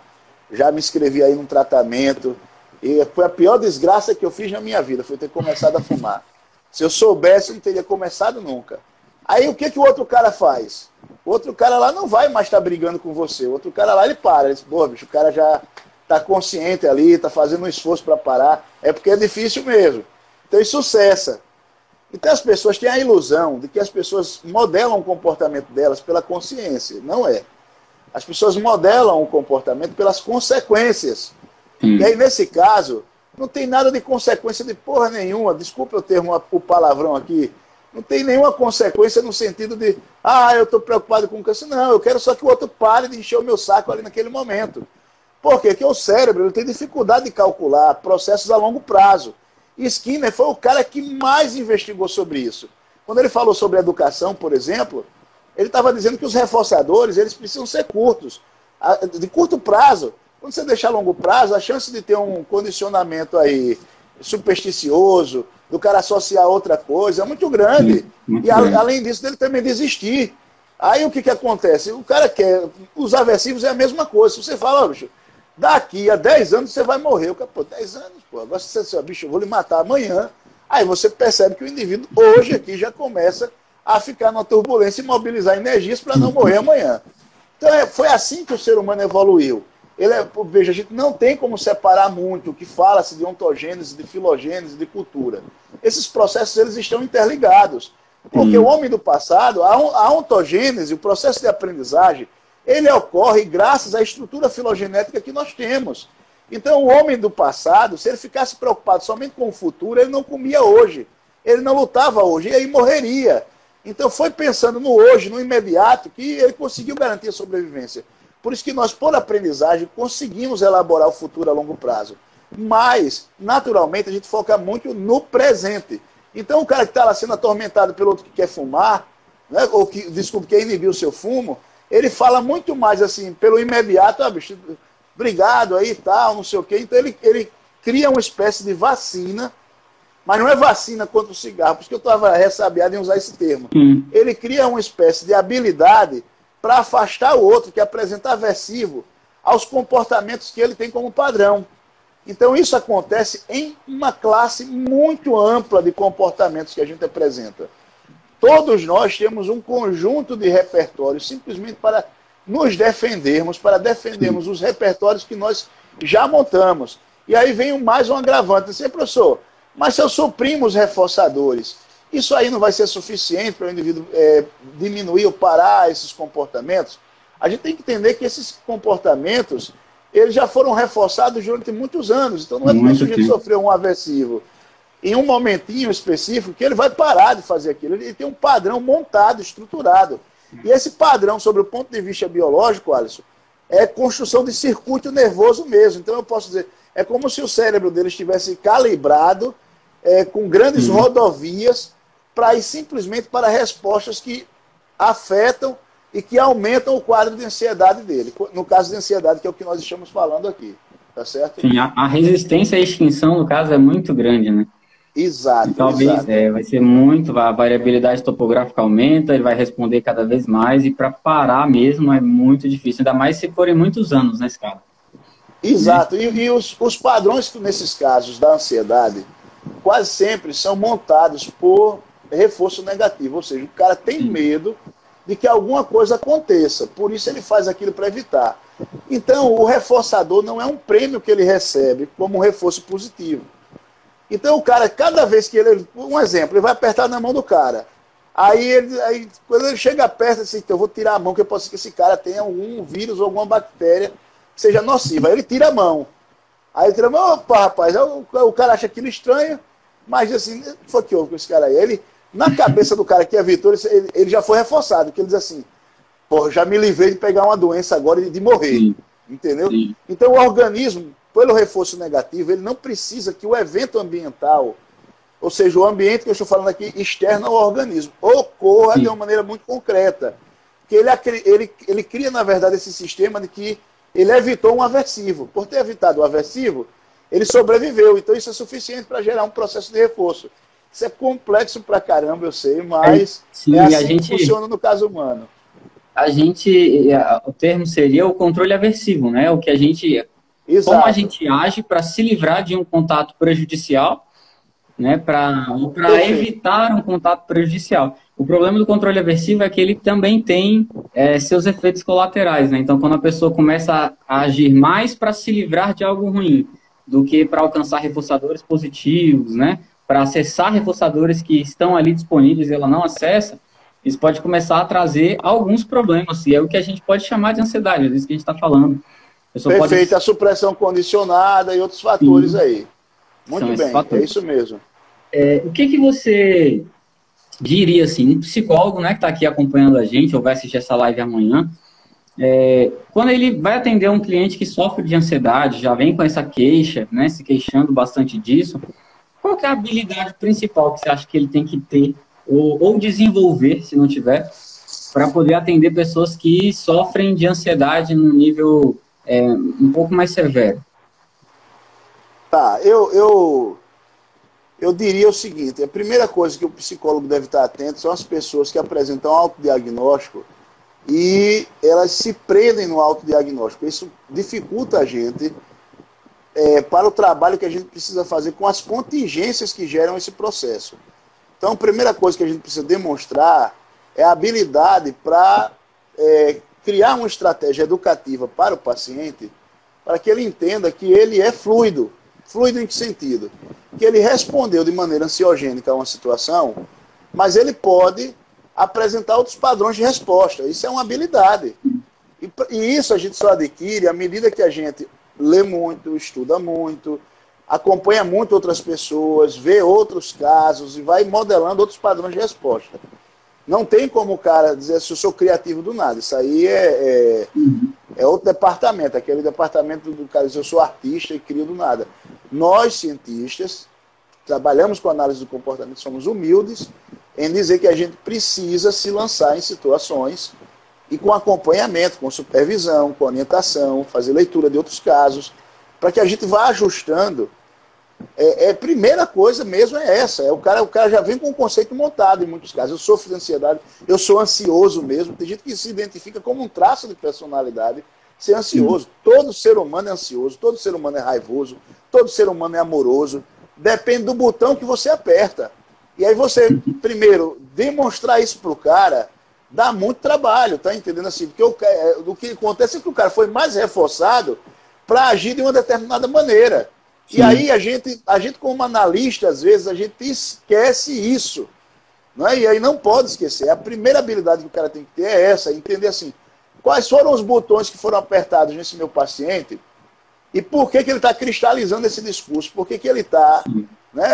S2: já me inscrevi aí num tratamento, e foi a pior desgraça que eu fiz na minha vida, foi ter começado a fumar. Se eu soubesse, eu não teria começado nunca. Aí o que o outro cara faz? O outro cara lá não vai mais estar brigando com você. O outro cara lá, ele para. Ele diz, pô, bicho, o cara já está consciente ali, está fazendo um esforço para parar. É porque é difícil mesmo. Então isso cessa. Então as pessoas têm a ilusão de que as pessoas modelam o comportamento delas pela consciência. Não é. As pessoas modelam o comportamento pelas consequências. E aí, nesse caso, não tem nada de consequência de porra nenhuma. Desculpa o termo, o palavrão aqui. Não tem nenhuma consequência no sentido de, eu estou preocupado com o câncer. Não, eu quero só que o outro pare de encher o meu saco ali naquele momento. Por quê? Porque o cérebro ele tem dificuldade de calcular processos a longo prazo. E Skinner foi o cara que mais investigou sobre isso. Quando ele falou sobre educação, por exemplo, ele estava dizendo que os reforçadores eles precisam ser curtos, de curto prazo. Quando você deixar a longo prazo, a chance de ter um condicionamento aí supersticioso, do cara associar outra coisa, é muito grande. Muito grande. Além disso, dele também desistir. Aí o que acontece? O cara quer... Os aversivos é a mesma coisa. Se você fala, bicho, daqui a 10 anos você vai morrer. O cara, 10 anos, agora você diz, bicho, eu vou lhe matar amanhã. Aí você percebe que o indivíduo hoje aqui já começa a ficar numa turbulência e mobilizar energias para não morrer amanhã. Então foi assim que o ser humano evoluiu. Veja, a gente não tem como separar muito o que fala-se de ontogênese, de filogênese, de cultura. Esses processos eles estão interligados. Porque o homem do passado, a ontogênese, o processo de aprendizagem, ele ocorre graças à estrutura filogenética que nós temos. Então o homem do passado, se ele ficasse preocupado somente com o futuro, ele não comia hoje, ele não lutava hoje, e aí morreria. Então foi pensando no hoje, no imediato, que ele conseguiu garantir a sobrevivência. Por isso que nós, por aprendizagem, conseguimos elaborar o futuro a longo prazo. Mas, naturalmente, a gente foca muito no presente. Então, o cara que está lá sendo atormentado pelo outro que quer fumar, né, ou que, desculpe, quer inibir o seu fumo, ele fala muito mais assim, pelo imediato, bicho, obrigado aí e tal, não sei o quê. Então, ele cria uma espécie de vacina, mas não é vacina contra o cigarro, por isso que eu estava ressabiado em usar esse termo. Ele cria uma espécie de habilidade para afastar o outro que apresenta aversivo aos comportamentos que ele tem como padrão. Então isso acontece em uma classe muito ampla de comportamentos que a gente apresenta. Todos nós temos um conjunto de repertórios simplesmente para nos defendermos, para defendermos os repertórios que nós já montamos. E aí vem mais um agravante. Assim, professor, mas se eu suprimo os reforçadores, isso aí não vai ser suficiente para o indivíduo diminuir ou parar esses comportamentos? A gente tem que entender que esses comportamentos eles já foram reforçados durante muitos anos. Então não é porque o sujeito sofreu um aversivo em um momentinho específico que ele vai parar de fazer aquilo. Ele tem um padrão montado, estruturado. E esse padrão, sobre o ponto de vista biológico, Alisson, é construção de circuito nervoso mesmo. Então eu posso dizer, é como se o cérebro dele estivesse calibrado com grandes rodovias para ir simplesmente para respostas que afetam e que aumentam o quadro de ansiedade dele. No caso de ansiedade, que é o que nós estamos falando aqui. Tá certo?
S1: Sim, a resistência à extinção, no caso, é muito grande, né? E
S2: Exato,
S1: talvez
S2: exato.
S1: vai ser muito, a variabilidade topográfica aumenta, ele vai responder cada vez mais, e para parar mesmo é muito difícil, ainda mais se forem muitos anos na escala. Né?
S2: Exato. E os padrões, nesses casos da ansiedade, quase sempre são montados por reforço negativo. Ou seja, o cara tem
S1: Sim.
S2: medo de que alguma coisa aconteça. Por isso ele faz aquilo para evitar. Então, o reforçador não é um prêmio que ele recebe como um reforço positivo. Então, o cara, cada vez que ele... Um exemplo, ele vai apertar na mão do cara. Aí quando ele chega perto, assim, eu vou tirar a mão, que pode ser que esse cara tenha algum vírus ou alguma bactéria que seja nociva. Aí ele tira a mão. Aí ele tira a mão, opa, rapaz. Aí o cara acha aquilo estranho, mas assim, o que foi que houve com esse cara aí? Ele, na cabeça do cara que é Vitor, ele já foi reforçado, que ele diz assim, pô, já me livrei de pegar uma doença agora e de morrer.
S1: Sim.
S2: Entendeu?
S1: Sim.
S2: Então o organismo, pelo reforço negativo, ele não precisa que o evento ambiental, ou seja, o ambiente que eu estou falando aqui, externo ao organismo, ocorra de uma maneira muito concreta. Que ele cria, na verdade, esse sistema de que ele evitou um aversivo. Por ter evitado o aversivo, ele sobreviveu. Então isso é suficiente para gerar um processo de reforço. Isso é complexo pra caramba, eu sei, mas
S1: Sim,
S2: é assim que funciona no caso humano.
S1: O termo seria o controle aversivo, né? O que a gente,
S2: Exato.
S1: como a gente age para se livrar de um contato prejudicial, né? Para evitar um contato prejudicial. O problema do controle aversivo é que ele também tem seus efeitos colaterais, né? Então, quando a pessoa começa a agir mais para se livrar de algo ruim do que para alcançar reforçadores positivos, né? Para acessar reforçadores que estão ali disponíveis e ela não acessa, isso pode começar a trazer alguns problemas, e é o que a gente pode chamar de ansiedade, é isso que a gente está falando.
S2: Perfeito, a supressão condicionada e outros fatores. Sim. Aí. Muito bem, é isso mesmo.
S1: O que você diria, assim, um psicólogo, né, que está aqui acompanhando a gente, ou vai assistir essa live amanhã, quando ele vai atender um cliente que sofre de ansiedade, já vem com essa queixa, né, se queixando bastante disso, qual que é a habilidade principal que você acha que ele tem que ter, ou desenvolver, se não tiver, para poder atender pessoas que sofrem de ansiedade num nível um pouco mais severo?
S2: Tá, eu diria o seguinte, a primeira coisa que o psicólogo deve estar atento são as pessoas que apresentam autodiagnóstico e elas se prendem no autodiagnóstico. Isso dificulta a gente para o trabalho que a gente precisa fazer com as contingências que geram esse processo. Então, a primeira coisa que a gente precisa demonstrar é a habilidade para criar uma estratégia educativa para o paciente, para que ele entenda que ele é fluido. Fluido em que sentido? Que ele respondeu de maneira ansiogênica a uma situação, mas ele pode apresentar outros padrões de resposta. Isso é uma habilidade. E isso a gente só adquire à medida que a gente lê muito, estuda muito, acompanha muito outras pessoas, vê outros casos e vai modelando outros padrões de resposta. Não tem como o cara dizer assim, eu sou criativo do nada. Isso aí é outro departamento, aquele departamento do cara dizer eu sou artista e crio do nada. Nós, cientistas, trabalhamos com análise do comportamento, somos humildes em dizer que a gente precisa se lançar em situações e com acompanhamento, com supervisão, com orientação, fazer leitura de outros casos, para que a gente vá ajustando. Primeira coisa mesmo é essa, o cara já vem com um conceito montado em muitos casos. Eu sofro de ansiedade, eu sou ansioso mesmo. Tem gente que se identifica como um traço de personalidade ser ansioso. Todo ser humano é ansioso, todo ser humano é raivoso, todo ser humano é amoroso. Depende do botão que você aperta. E aí você, primeiro, demonstrar isso pro cara dá muito trabalho, tá entendendo assim? Porque o que acontece é que o cara foi mais reforçado para agir de uma determinada maneira. Sim. E aí a gente como analista, às vezes, a gente esquece isso. Não é? E aí não pode esquecer. A primeira habilidade que o cara tem que ter é essa, entender assim, quais foram os botões que foram apertados nesse meu paciente e por que ele está cristalizando esse discurso, por que ele está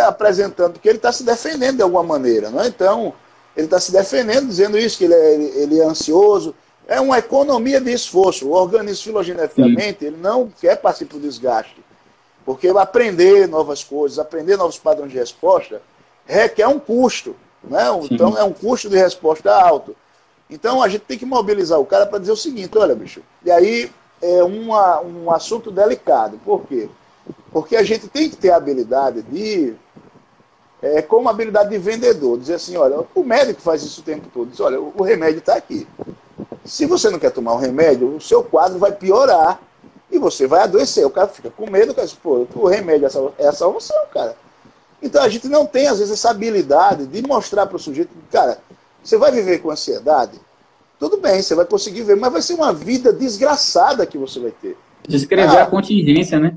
S2: apresentando, porque ele está se defendendo de alguma maneira. Não é? Então, ele está se defendendo, dizendo isso, que ele é ansioso. É uma economia de esforço. O organismo filogeneticamente, ele não quer partir para o desgaste. Porque aprender novas coisas, aprender novos padrões de resposta, requer um custo. né? Então é um custo de resposta alto. Então a gente tem que mobilizar o cara para dizer o seguinte, olha, bicho, e aí é um assunto delicado. Por quê? Porque a gente tem que ter a habilidade de, como habilidade de vendedor, dizer assim, olha, o médico faz isso o tempo todo, diz, olha, o remédio está aqui. Se você não quer tomar o remédio, o seu quadro vai piorar e você vai adoecer. O cara fica com medo, cara, pô, o remédio é a salvação, cara. Então a gente não tem, às vezes, essa habilidade de mostrar para o sujeito, cara, você vai viver com ansiedade? Tudo bem, você vai conseguir ver, mas vai ser uma vida desgraçada que você vai ter.
S1: Descrever a contingência, né?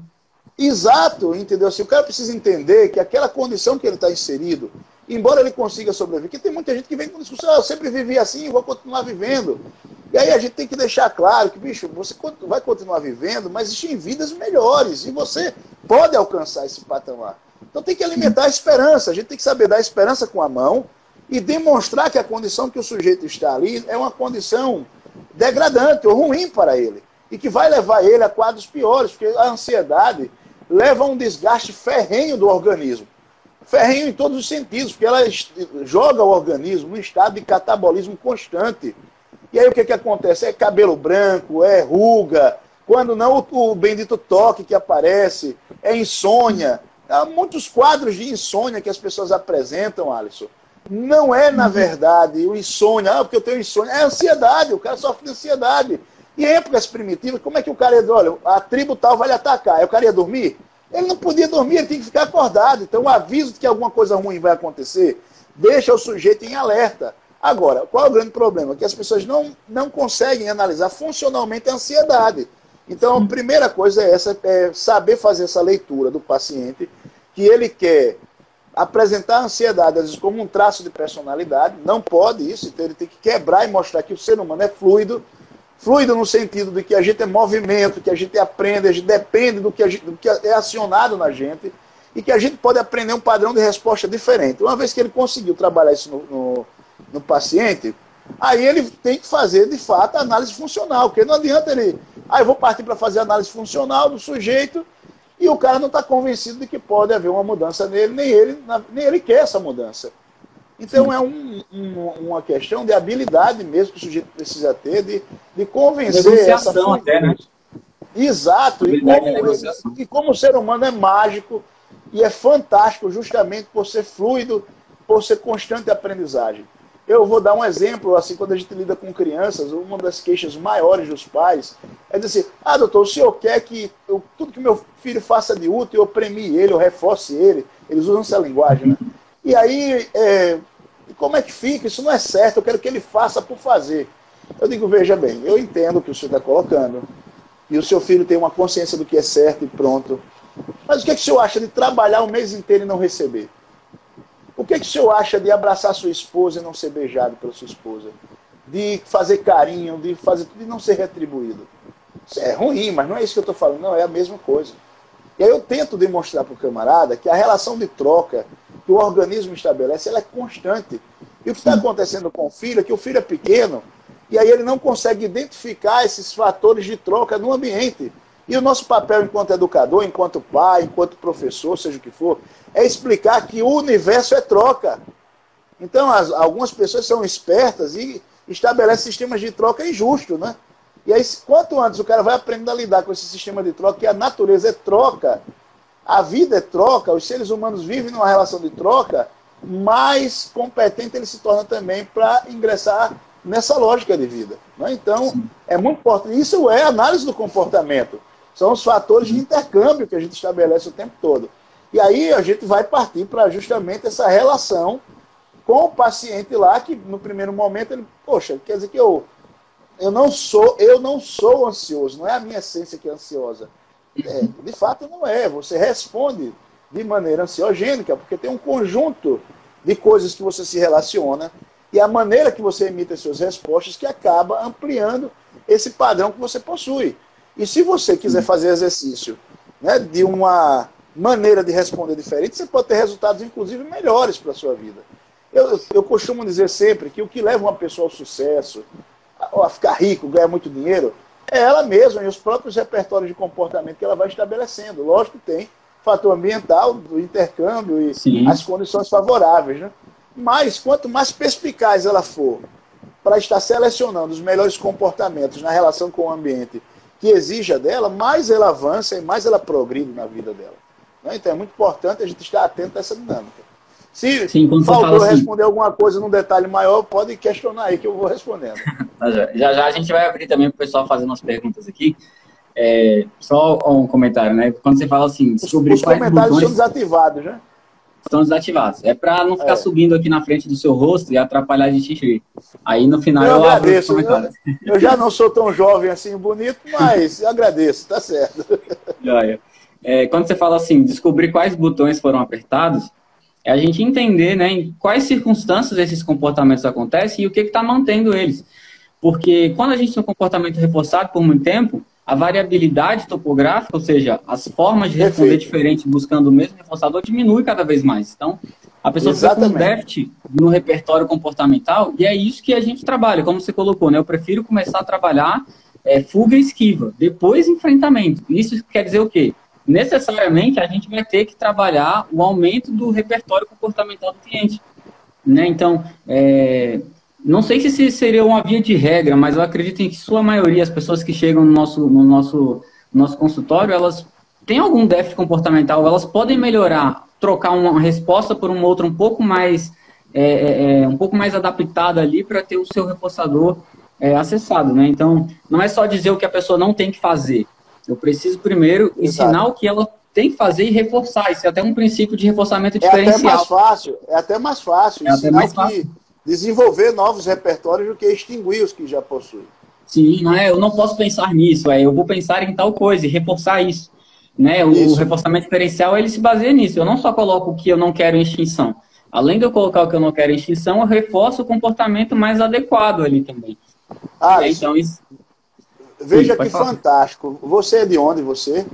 S2: Exato, entendeu? Se o cara precisa entender que aquela condição que ele está inserido, embora ele consiga sobreviver, porque tem muita gente que vem com discussão, eu sempre vivi assim, vou continuar vivendo. E aí a gente tem que deixar claro que, bicho, você vai continuar vivendo, mas existem vidas melhores, e você pode alcançar esse patamar. Então tem que alimentar a esperança, a gente tem que saber dar esperança com a mão e demonstrar que a condição que o sujeito está ali é uma condição degradante ou ruim para ele, e que vai levar ele a quadros piores, porque a ansiedade leva a um desgaste ferrenho do organismo. Ferrenho em todos os sentidos, porque ela joga o organismo num estado de catabolismo constante. E aí o que acontece? É cabelo branco, é ruga, quando não o bendito toque que aparece, é insônia. Há muitos quadros de insônia que as pessoas apresentam, Alisson. Não é, na verdade, o insônia, porque eu tenho insônia, é ansiedade, o cara sofre de ansiedade. E em épocas primitivas, como é que o cara ia, olha, a tribo tal vai lhe atacar, aí o cara ia dormir? Ele não podia dormir, ele tinha que ficar acordado. Então o aviso de que alguma coisa ruim vai acontecer deixa o sujeito em alerta. Agora, qual é o grande problema? Que as pessoas não conseguem analisar funcionalmente a ansiedade. Então a primeira coisa é essa, é saber fazer essa leitura do paciente, que ele quer apresentar a ansiedade, às vezes, como um traço de personalidade, não pode isso, então ele tem que quebrar e mostrar que o ser humano é fluido, fluido no sentido de que a gente é movimento, que a gente aprende, a gente depende do que é acionado na gente, e que a gente pode aprender um padrão de resposta diferente. Uma vez que ele conseguiu trabalhar isso no paciente, aí ele tem que fazer, de fato, a análise funcional, porque não adianta ele, eu vou partir para fazer a análise funcional do sujeito, e o cara não está convencido de que pode haver uma mudança nele, nem ele quer essa mudança. Então é uma questão de habilidade mesmo que o sujeito precisa ter de convencer
S1: negociação até, né?
S2: Exato. E como o ser humano é mágico e é fantástico justamente por ser fluido, por ser constante aprendizagem. Eu vou dar um exemplo, assim, quando a gente lida com crianças, uma das queixas maiores dos pais é dizer, doutor, o senhor quer que tudo que meu filho faça de útil, eu premie ele, eu reforce ele. Eles usam essa linguagem, né? E aí, como é que fica? Isso não é certo, eu quero que ele faça por fazer. Eu digo, veja bem, eu entendo o que o senhor está colocando, e o seu filho tem uma consciência do que é certo e pronto. Mas o que o senhor acha de trabalhar o mês inteiro e não receber? O que o senhor acha de abraçar sua esposa e não ser beijado pela sua esposa? De fazer carinho, de fazer tudo e não ser retribuído? Isso é ruim, mas não é isso que eu estou falando, não, é a mesma coisa. E aí eu tento demonstrar para o camarada que a relação de troca que o organismo estabelece, ela é constante. E o que está acontecendo com o filho é que o filho é pequeno, e aí ele não consegue identificar esses fatores de troca no ambiente. E o nosso papel enquanto educador, enquanto pai, enquanto professor, seja o que for, é explicar que o universo é troca. Então, algumas pessoas são espertas e estabelecem sistemas de troca injustos, né? E aí, quanto antes o cara vai aprendendo a lidar com esse sistema de troca, que a natureza é troca, a vida é troca, os seres humanos vivem numa relação de troca, mais competente ele se torna também para ingressar nessa lógica de vida, né? Então, sim, é muito importante. Isso é análise do comportamento. São os fatores de intercâmbio que a gente estabelece o tempo todo. E aí a gente vai partir para justamente essa relação com o paciente lá, que no primeiro momento ele, poxa, quer dizer que eu não sou ansioso, não é a minha essência que é ansiosa. De fato não é, você responde de maneira ansiogênica, porque tem um conjunto de coisas que você se relaciona e a maneira que você emite as suas respostas que acaba ampliando esse padrão que você possui. E se você quiser fazer exercício, né, de uma maneira de responder diferente, você pode ter resultados, inclusive, melhores para a sua vida. Eu costumo dizer sempre que o que leva uma pessoa ao sucesso, a ficar rico, ganhar muito dinheiro, é ela mesma e os próprios repertórios de comportamento que ela vai estabelecendo. Lógico que tem fator ambiental, do intercâmbio e sim, as condições favoráveis, né? Mas quanto mais perspicaz ela for para estar selecionando os melhores comportamentos na relação com o ambiente que exija dela, mais ela avança e mais ela progride na vida dela. Então é muito importante a gente estar atento a essa dinâmica. Se
S1: Sim, quando você
S2: faltou
S1: fala assim,
S2: responder alguma coisa num detalhe maior, pode questionar aí que eu vou respondendo.
S1: já já a gente vai abrir também para o pessoal fazendo umas perguntas aqui. Só um comentário, né? Quando você fala assim, descobrir
S2: Os
S1: quais
S2: comentários são
S1: botões
S2: desativados, né?
S1: estão desativados. É para não ficar
S2: É.
S1: subindo aqui na frente do seu rosto e atrapalhar de xixi. Aí no final
S2: Eu
S1: eu abro os
S2: agradeço.
S1: comentários.
S2: Eu já não sou tão jovem assim, bonito, mas eu agradeço, tá certo.
S1: Joia. Quando você fala assim, descobrir quais botões foram apertados, é a gente entender, né, em quais circunstâncias esses comportamentos acontecem e o que está mantendo eles. Porque quando a gente tem um comportamento reforçado por muito tempo, a variabilidade topográfica, ou seja, as formas de responder
S2: Perfeito.
S1: diferente buscando o mesmo reforçador, diminui cada vez mais. Então, a pessoa fica com um déficit no repertório comportamental e é isso que a gente trabalha, como você colocou, né? Eu prefiro começar a trabalhar fuga e esquiva, depois enfrentamento. Isso quer dizer o quê? Necessariamente a gente vai ter que trabalhar o aumento do repertório comportamental do cliente, né? Então, não sei se seria uma via de regra, mas eu acredito em que sua maioria, as pessoas que chegam no nosso consultório, elas têm algum déficit comportamental, elas podem melhorar, trocar uma resposta por uma outra um pouco mais adaptada ali para ter o seu reforçador acessado, né? Então, não é só dizer o que a pessoa não tem que fazer. Eu preciso primeiro ensinar o que ela tem que fazer e reforçar. Isso é até um princípio de reforçamento diferencial.
S2: É até mais fácil ensinar que desenvolver novos repertórios do que extinguir os que já possuem.
S1: Sim, eu não posso pensar nisso, eu vou pensar em tal coisa e reforçar isso. Né? O reforçamento diferencial, ele se baseia nisso. Eu não só coloco o que eu não quero em extinção. Além de eu colocar o que eu não quero em extinção, eu reforço o comportamento mais adequado ali também.
S2: Então,
S1: isso...
S2: Veja que fantástico. Você é de onde, você?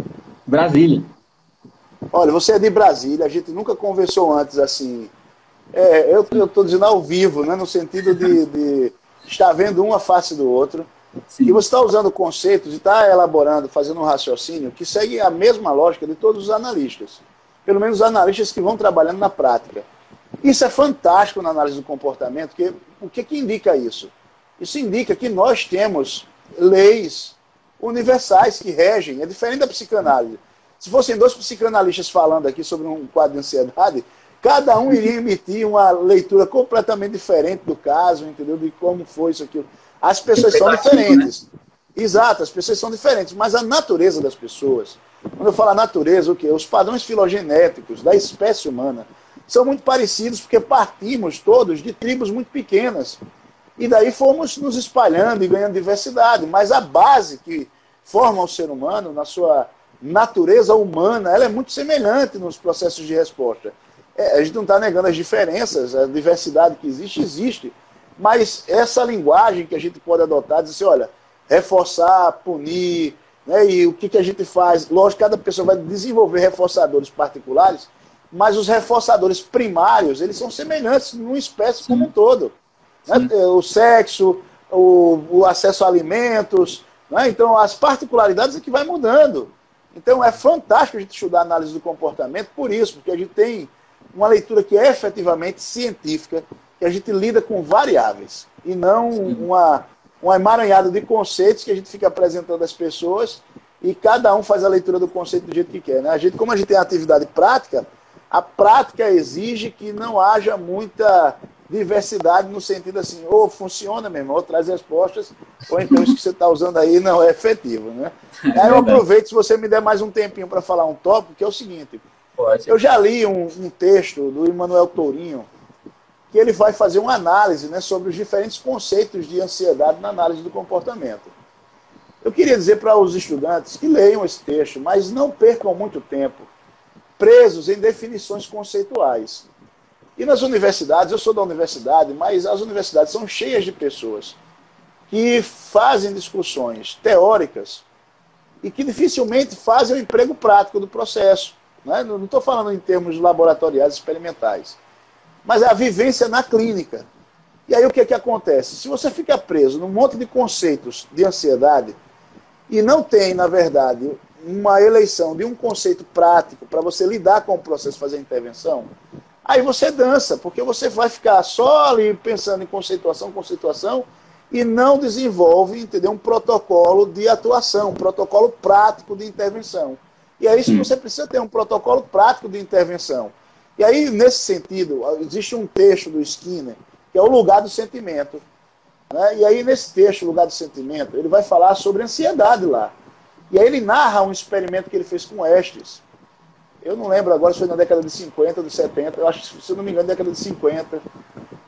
S1: Brasília.
S2: Olha, você é de Brasília, a gente nunca conversou antes assim. Eu estou dizendo ao vivo, né, no sentido de estar vendo um a face do outro. Sim. E você está usando conceitos e está elaborando, fazendo um raciocínio que segue a mesma lógica de todos os analistas. Pelo menos os analistas que vão trabalhando na prática. Isso é fantástico na análise do comportamento, porque o que indica isso? Isso indica que nós temos leis universais que regem, é diferente da psicanálise. Se fossem dois psicanalistas falando aqui sobre um quadro de ansiedade, cada um iria emitir uma leitura completamente diferente do caso, entendeu? De como foi isso aqui. As pessoas são diferentes. Né? Exato, as pessoas são diferentes, mas a natureza das pessoas, quando eu falo a natureza, o quê? Os padrões filogenéticos da espécie humana são muito parecidos porque partimos todos de tribos muito pequenas. E daí fomos nos espalhando e ganhando diversidade. Mas a base que forma o ser humano, na sua natureza humana, ela é muito semelhante nos processos de resposta. A gente não está negando as diferenças, a diversidade que existe. Mas essa linguagem que a gente pode adotar, dizer assim, olha, reforçar, punir, né, e o que a gente faz? Lógico, cada pessoa vai desenvolver reforçadores particulares, mas os reforçadores primários, eles são semelhantes numa espécie como um todo. Né? O sexo, o acesso a alimentos, né? Então as particularidades é que vai mudando. Então é fantástico a gente estudar a análise do comportamento por isso, porque a gente tem uma leitura que é efetivamente científica, que a gente lida com variáveis, e não uma emaranhada de conceitos que a gente fica apresentando às pessoas e cada um faz a leitura do conceito do jeito que quer. Né? Como a gente tem atividade prática, a prática exige que não haja muita diversidade no sentido assim, ou funciona mesmo, ou traz respostas, ou então isso que você está usando aí não é efetivo. Né? Aí eu aproveito, se você me der mais um tempinho para falar um tópico, que é o seguinte. Eu já li um texto do Emmanuel Tourinho, que ele vai fazer uma análise, né, sobre os diferentes conceitos de ansiedade na análise do comportamento. Eu queria dizer para os estudantes que leiam esse texto, mas não percam muito tempo presos em definições conceituais. E nas universidades, eu sou da universidade, mas as universidades são cheias de pessoas que fazem discussões teóricas e que dificilmente fazem o emprego prático do processo. Né? Não estou falando em termos laboratoriais experimentais, mas é a vivência na clínica. E aí o que acontece? Se você fica preso num monte de conceitos de ansiedade e não tem, na verdade, uma eleição de um conceito prático para você lidar com o processo, fazer a intervenção, Aí você dança, porque você vai ficar só ali pensando em conceituação, e não desenvolve, entendeu, um protocolo de atuação, um protocolo prático de intervenção. E é isso que você precisa ter, um protocolo prático de intervenção. E aí, nesse sentido, existe um texto do Skinner, que é o lugar do sentimento. Né? E aí, nesse texto, o lugar do sentimento, ele vai falar sobre ansiedade lá. E aí ele narra um experimento que ele fez com Estes. Eu não lembro agora se foi na década de 50, de 70, eu acho que, se eu não me engano, na década de 50,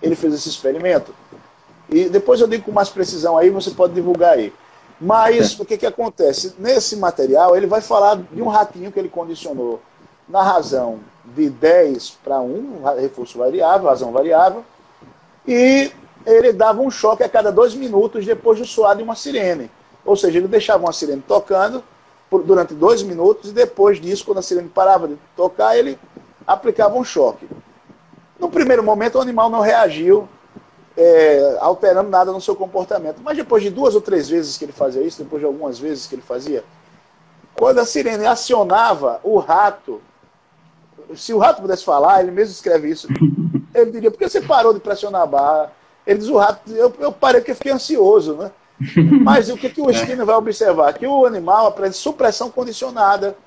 S2: ele fez esse experimento. E depois eu digo com mais precisão aí, você pode divulgar aí. Mas o que acontece? Nesse material, ele vai falar de um ratinho que ele condicionou na razão de 10 para 1, reforço variável, razão variável, e ele dava um choque a cada 2 minutos depois do soar de uma sirene. Ou seja, ele deixava uma sirene tocando durante 2 minutos e depois disso, quando a sirene parava de tocar, ele aplicava um choque. No primeiro momento, o animal não reagiu, alterando nada no seu comportamento. Mas depois de 2 ou 3 vezes que ele fazia isso, depois de algumas vezes que ele fazia, quando a sirene acionava o rato, se o rato pudesse falar, ele mesmo escreve isso, ele diria, por que você parou de pressionar a barra? Ele diz, o rato, eu parei porque fiquei ansioso, né? Mas o que o Skinner vai observar? Que o animal apresenta supressão condicionada,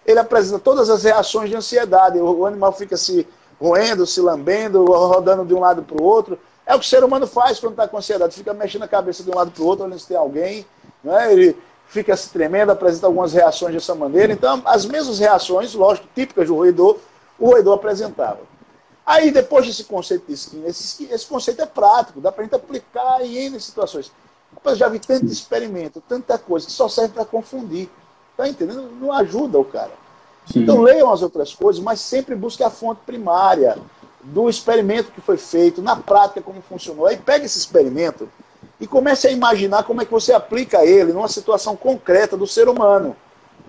S2: ele apresenta todas as reações de ansiedade, o animal fica se roendo, se lambendo, rodando de um lado para o outro. É o que o ser humano faz quando está com ansiedade, fica mexendo a cabeça de um lado para o outro, olhando se tem alguém, né? Ele fica se tremendo, apresenta algumas reações dessa maneira. Então, as mesmas reações, lógico, típicas do roedor, o roedor apresentava. Aí, depois desse conceito de Skinner, esse conceito é prático, dá para a gente aplicar em N situações. Eu já vi tanto experimento, tanta coisa, que só serve para confundir. Tá entendendo? Não ajuda o cara. Sim. Então leiam as outras coisas, mas sempre busque a fonte primária do experimento que foi feito, na prática como funcionou. Aí pega esse experimento e comece a imaginar como é que você aplica ele numa situação concreta do ser humano.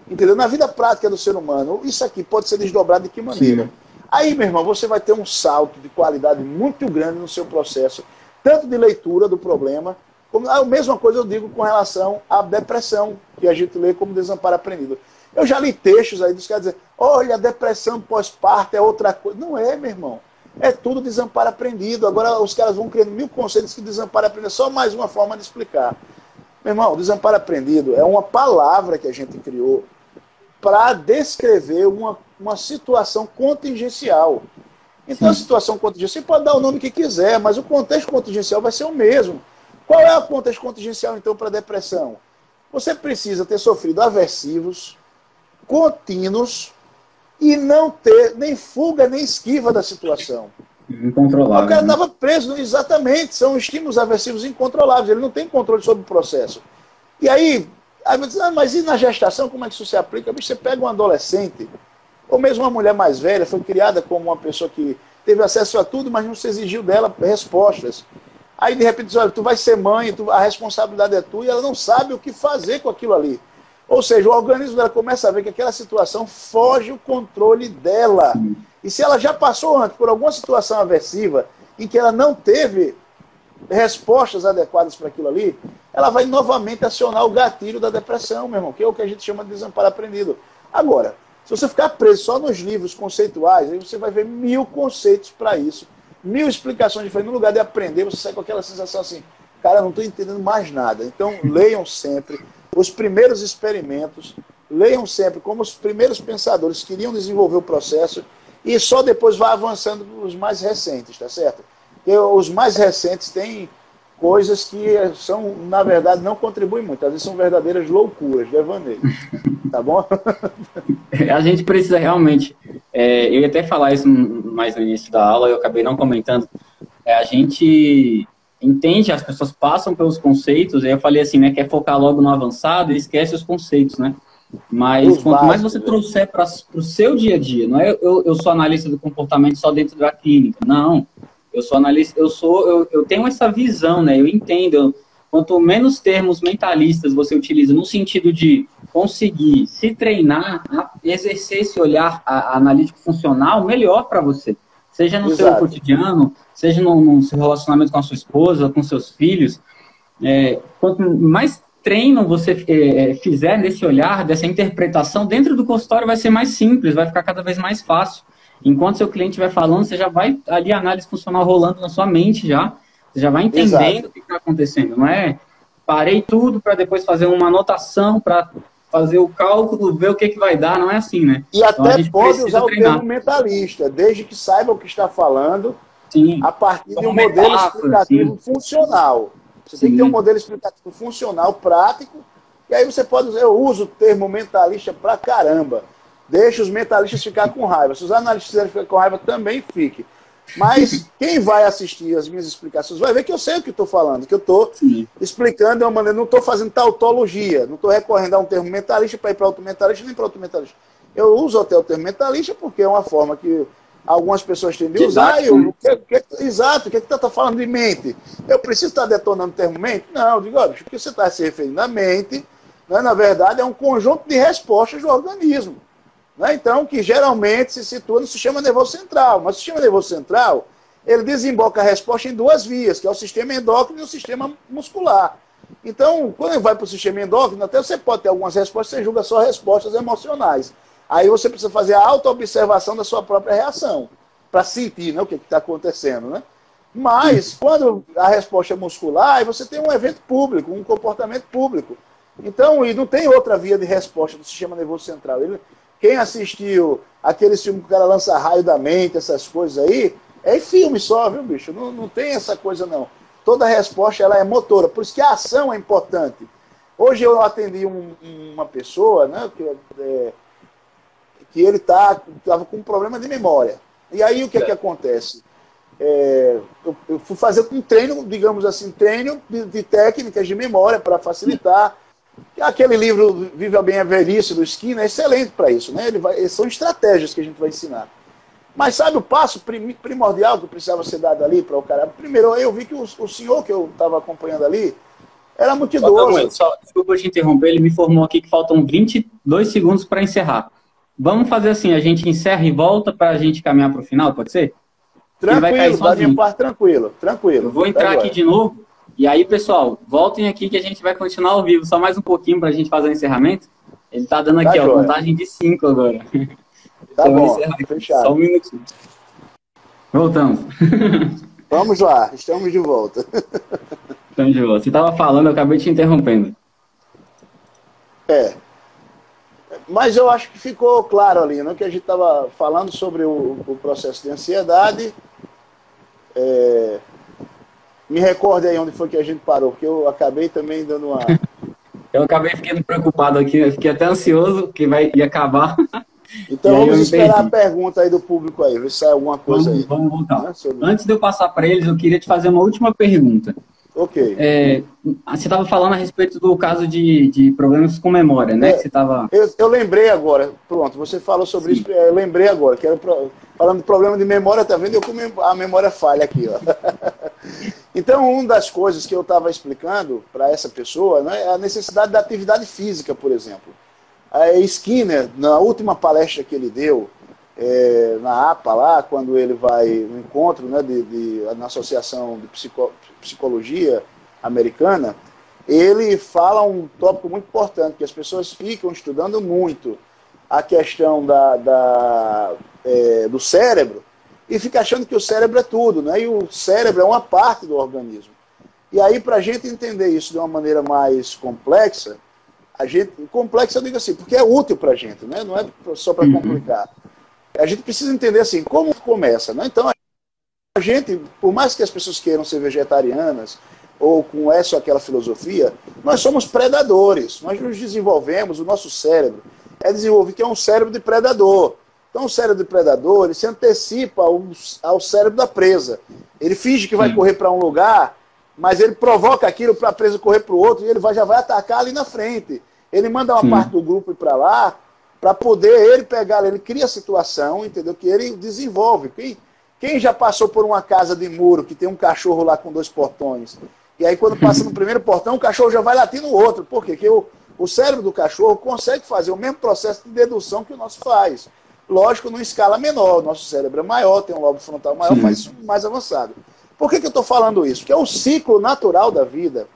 S2: Entendeu? Na vida prática do ser humano, isso aqui pode ser desdobrado de que maneira? Sim. Aí, meu irmão, você vai ter um salto de qualidade muito grande no seu processo, tanto de leitura do problema, como a mesma coisa eu digo com relação à depressão, que a gente lê como desamparo aprendido. Eu já li textos aí dos caras dizendo, olha, a depressão pós-parto é outra coisa. Não é, meu irmão. É tudo desamparo aprendido. Agora os caras vão criando 1000 conceitos que desamparo aprendido é só mais uma forma de explicar. Meu irmão, desamparo aprendido é uma palavra que a gente criou para descrever uma situação contingencial. Então, a situação contingencial, você pode dar o nome que quiser, mas o contexto contingencial vai ser o mesmo. Qual é o contexto contingencial, então, para a depressão? Você precisa ter sofrido aversivos, contínuos, e não ter nem fuga, nem esquiva da situação.
S1: Incontrolável.
S2: O cara estava preso, exatamente, são estímulos aversivos incontroláveis, ele não tem controle sobre o processo. E aí você diz, mas e na gestação, como é que isso se aplica? Você pega um adolescente, ou mesmo uma mulher mais velha, foi criada como uma pessoa que teve acesso a tudo, mas não se exigiu dela respostas. Aí, de repente, diz, olha, tu vai ser mãe, a responsabilidade é tua, e ela não sabe o que fazer com aquilo ali. Ou seja, o organismo dela começa a ver que aquela situação foge o controle dela. Sim. E se ela já passou antes por alguma situação aversiva, em que ela não teve respostas adequadas para aquilo ali, ela vai novamente acionar o gatilho da depressão, meu irmão, que é o que a gente chama de desamparo aprendido. Agora, se você ficar preso só nos livros conceituais, aí você vai ver 1000 conceitos para isso, 1000 explicações diferentes. No lugar de aprender, você sai com aquela sensação assim, cara, não estou entendendo mais nada. Então, leiam sempre os primeiros experimentos, leiam sempre como os primeiros pensadores queriam desenvolver o processo e só depois vai avançando os mais recentes, tá certo? Porque os mais recentes têm coisas que são, na verdade, não contribuem muito. Às vezes são verdadeiras loucuras, devaneio. Tá bom?
S1: A gente precisa realmente... eu ia até falar isso mais no início da aula, eu acabei não comentando. A gente entende, as pessoas passam pelos conceitos, e eu falei assim, né, quer focar logo no avançado e esquece os conceitos, né? Mas quanto mais você trouxer para o seu dia a dia, não é eu sou analista do comportamento só dentro da clínica, não. Eu sou analista, eu tenho essa visão, né? Eu entendo. Quanto menos termos mentalistas você utiliza no sentido de conseguir se treinar a exercer esse olhar analítico funcional, melhor para você. Seja no seu cotidiano, seja no seu relacionamento com a sua esposa, com seus filhos. Quanto mais treino você fizer nesse olhar, dessa interpretação, dentro do consultório vai ser mais simples, vai ficar cada vez mais fácil. Enquanto seu cliente estiver falando, você já vai ali a análise funcional rolando na sua mente já. Você já vai entendendo
S2: Exato.
S1: o que está acontecendo. Não é parei tudo para depois fazer uma anotação, para fazer o cálculo, ver o que vai dar. Não é assim, né?
S2: E
S1: Então a
S2: até
S1: gente
S2: pode
S1: precisa
S2: usar o termo
S1: treinar.
S2: mentalista, desde que saiba o que está falando,
S1: Sim.
S2: a partir de
S1: Como
S2: um modelo
S1: metáfora,
S2: explicativo
S1: sim.
S2: funcional. Você tem que ter um
S1: Sim.
S2: modelo explicativo funcional, prático, e aí você pode usar, eu uso o termo mentalista pra caramba. Deixa os mentalistas ficar com raiva. Se os analistas quiserem ficar com raiva, também fique. Mas quem vai assistir as minhas explicações vai ver que eu sei o que estou falando, que eu estou
S1: Sim.
S2: explicando de uma maneira, não estou fazendo tautologia, não estou recorrendo a um termo mentalista para ir para outro mentalista, nem para outro mentalista. Eu uso até o termo mentalista porque é uma forma que algumas pessoas têm de usar. E
S1: Didático, né?
S2: exato, o que você está falando de mente? Eu preciso estar detonando o termo mente? Não, eu digo, ó, bicho, o que você está se referindo à mente, né, na verdade, é um conjunto de respostas do organismo. Né? Então, que geralmente se situa no sistema nervoso central. Mas o sistema nervoso central, ele desemboca a resposta em duas vias, que é o sistema endócrino e o sistema muscular. Então, quando ele vai para o sistema endócrino, até você pode ter algumas respostas, você julga só respostas emocionais. Aí você precisa fazer a auto-observação da sua própria reação, para sentir, né, o que está acontecendo. Né? Mas, quando a resposta é muscular, aí você tem um evento público, um comportamento público. Então, e não tem outra via de resposta do sistema nervoso central. Quem assistiu aquele filme que o cara lança raio da mente, essas coisas aí, é em filme só, viu, bicho? Não tem essa coisa, não. Toda resposta ela é motora, por isso que a ação é importante. Hoje eu atendi uma pessoa, né, que ele estava com um problema de memória. E aí o que acontece? Eu fui fazer um treino, digamos assim, treino de técnicas de memória para facilitar. Aquele livro Viva Bem a Velhice do Skinner é excelente para isso, né? São estratégias que a gente vai ensinar. Mas sabe o passo primordial que precisava ser dado ali para o cara? Primeiro, eu vi que o senhor que eu estava acompanhando ali era muito idoso.
S1: Desculpa te interromper, ele me informou aqui que faltam 22 segundos para encerrar. Vamos fazer assim, a gente encerra e volta para a gente caminhar para o final, pode ser? Porque ele vai cair
S2: Tranquilo, da minha
S1: sozinho.
S2: parte, tranquilo.
S1: Eu vou entrar aqui de novo, e aí, pessoal, voltem aqui que a gente vai continuar ao vivo, só mais um pouquinho para a gente fazer o encerramento. Ele está dando aqui, ó, contagem de 5 agora.
S2: Tá bom, fechado.
S1: Só um minutinho. Voltamos.
S2: Vamos lá, estamos de volta.
S1: Estamos de volta. Você estava falando, eu acabei te interrompendo.
S2: Mas eu acho que ficou claro ali, né, que a gente estava falando sobre o processo de ansiedade. Me recorde aí onde foi que a gente parou, porque eu acabei também dando uma...
S1: Eu acabei ficando preocupado aqui, eu fiquei até ansioso, porque ia acabar.
S2: Então vamos esperar a pergunta aí do público aí, ver se sai alguma coisa aí.
S1: Vamos voltar. Né, antes de eu passar para eles, eu queria te fazer uma última pergunta.
S2: Ok.
S1: Você estava falando a respeito do caso de problemas com memória, né? Que você tava...
S2: eu lembrei agora, pronto, você falou sobre isso, eu lembrei agora, que era falando de problema de memória, tá vendo? A memória falha aqui, ó. Então, uma das coisas que eu estava explicando para essa pessoa, né, é a necessidade da atividade física, por exemplo. Skinner, na última palestra que ele deu, na APA lá, quando ele vai no encontro, né, na Associação de Psicologia Americana, ele fala um tópico muito importante, que as pessoas ficam estudando muito a questão do cérebro, e fica achando que o cérebro é tudo, né? E o cérebro é uma parte do organismo. E aí, para a gente entender isso de uma maneira mais complexa, complexa eu digo assim, porque é útil para a gente, né? Não é só para complicar. A gente precisa entender assim, como começa, né? Então, a gente, por mais que as pessoas queiram ser vegetarianas, ou com essa ou aquela filosofia, nós somos predadores. Nós nos desenvolvemos, o nosso cérebro é desenvolvido, que é um cérebro de predador. Então, o cérebro de predador, ele se antecipa ao cérebro da presa. Ele finge que vai correr para um lugar, mas ele provoca aquilo para a presa correr para o outro, e ele já vai atacar ali na frente. Ele manda uma parte do grupo ir para lá, para poder ele pegar, ele cria a situação, entendeu? Que ele desenvolve. Quem já passou por uma casa de muro, que tem um cachorro lá com 2 portões, e aí quando passa no primeiro portão, o cachorro já vai latir no outro. Por quê? Porque o cérebro do cachorro consegue fazer o mesmo processo de dedução que o nosso faz. Lógico, numa escala menor. O nosso cérebro é maior, tem um lobo frontal maior, mas mais avançado. Por que eu estou falando isso? Porque o ciclo natural da vida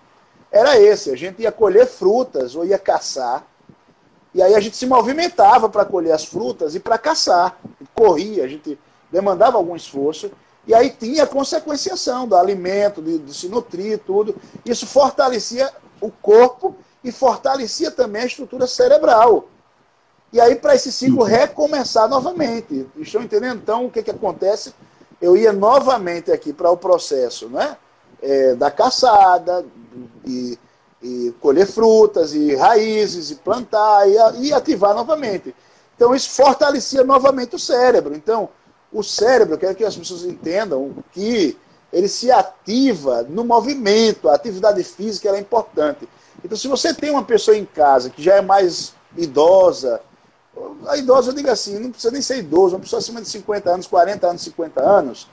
S2: era esse. A gente ia colher frutas ou ia caçar. E aí a gente se movimentava para colher as frutas e para caçar. corria, a gente demandava algum esforço, e aí tinha a consequenciação do alimento, de se nutrir, tudo. Isso fortalecia o corpo e fortalecia também a estrutura cerebral. E aí, para esse ciclo recomeçar novamente. Estão entendendo? Então, o que acontece? Eu ia novamente aqui para o processo, né? Da caçada, e colher frutas, e raízes, e plantar, e ativar novamente. Então, isso fortalecia novamente o cérebro. Então, o cérebro, eu quero que as pessoas entendam que ele se ativa no movimento, a atividade física ela é importante. Então, se você tem uma pessoa em casa que já é mais idosa, a idosa eu digo assim, não precisa nem ser idoso, uma pessoa acima de 50 anos, 40 anos, 50 anos,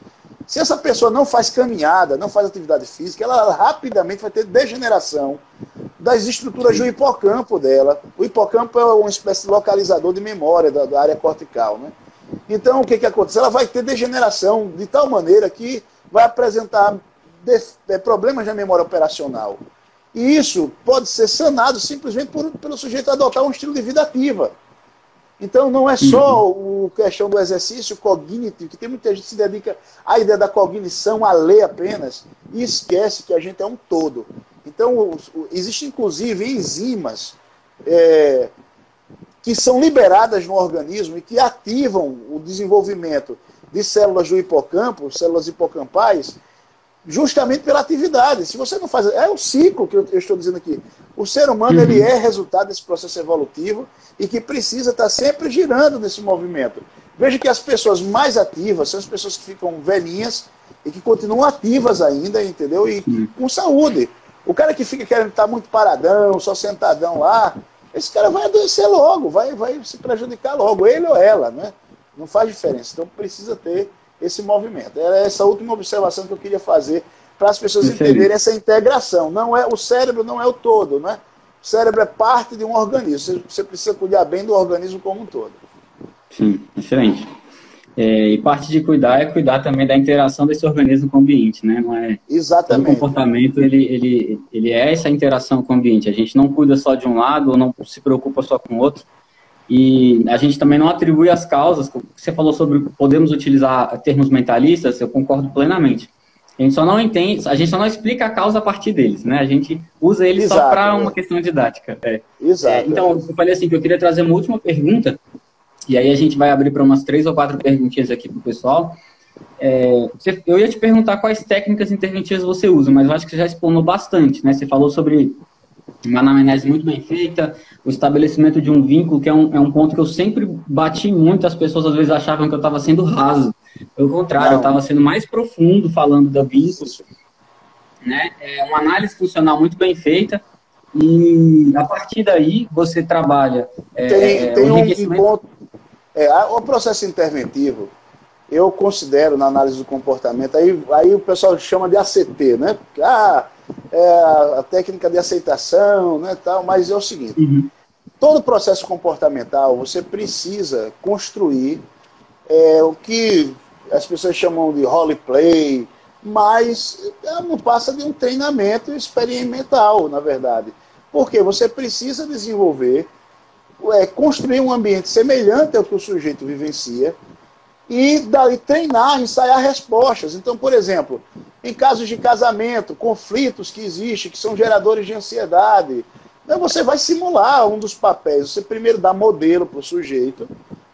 S2: se essa pessoa não faz caminhada, não faz atividade física, ela rapidamente vai ter degeneração das estruturas do hipocampo dela. O hipocampo é uma espécie de localizador de memória da área cortical, né? Então, o que acontece? Ela vai ter degeneração de tal maneira que vai apresentar problemas na memória operacional. E isso pode ser sanado simplesmente pelo sujeito adotar um estilo de vida ativa. Então, não é só a questão do exercício cognitivo, que tem muita gente que se dedica à ideia da cognição, a ler apenas, e esquece que a gente é um todo. Então, existem inclusive enzimas que são liberadas no organismo e que ativam o desenvolvimento de células do hipocampo, células hipocampais, justamente pela atividade. Se você não faz... É o ciclo que eu estou dizendo aqui. O ser humano ele é resultado desse processo evolutivo e que precisa estar sempre girando nesse movimento. Veja que as pessoas mais ativas são as pessoas que ficam velhinhas e que continuam ativas ainda, entendeu? E com saúde. O cara que fica querendo estar muito paradão, só sentadão lá, esse cara vai adoecer logo, vai se prejudicar logo, ele ou ela, né? Não faz diferença. Então precisa ter esse movimento. Era essa última observação que eu queria fazer para as pessoas entenderem essa integração. O cérebro não é o todo, né? O cérebro é parte de um organismo. Você precisa cuidar bem do organismo como um todo.
S1: Sim, excelente. E parte de cuidar é cuidar também da interação desse organismo com o ambiente, né? Não é...
S2: Exatamente.
S1: Todo comportamento, ele é essa interação com o ambiente. A gente não cuida só de um lado, ou não se preocupa só com o outro. E a gente também não atribui as causas. Você falou sobre podemos utilizar termos mentalistas, eu concordo plenamente. A gente só não entende, a gente só não explica a causa a partir deles, né? A gente usa eles só para uma questão didática.
S2: Exato.
S1: Então, eu falei assim que eu queria trazer uma última pergunta, e aí a gente vai abrir para umas 3 ou 4 perguntinhas aqui para o pessoal. Eu ia te perguntar quais técnicas interventivas você usa, mas eu acho que você já explanou bastante, né? Você falou sobre uma anamnese muito bem feita, o estabelecimento de um vínculo, que é um ponto que eu sempre bati muito, as pessoas às vezes achavam que eu estava sendo raso. Pelo contrário, eu estava sendo mais profundo falando da vínculo, né? Uma análise funcional muito bem feita, e a partir daí você trabalha
S2: tem um ponto. O processo interventivo, eu considero na análise do comportamento, aí o pessoal chama de ACT, né? A técnica de aceitação, né, tal, mas é o seguinte, todo processo comportamental você precisa construir o que as pessoas chamam de roleplay, mas não passa de um treinamento experimental, na verdade. Porque você precisa desenvolver, construir um ambiente semelhante ao que o sujeito vivencia e daí treinar, ensaiar respostas. Então, por exemplo, em casos de casamento, conflitos que existem, que são geradores de ansiedade, então você vai simular um dos papéis. Você primeiro dá modelo para o sujeito,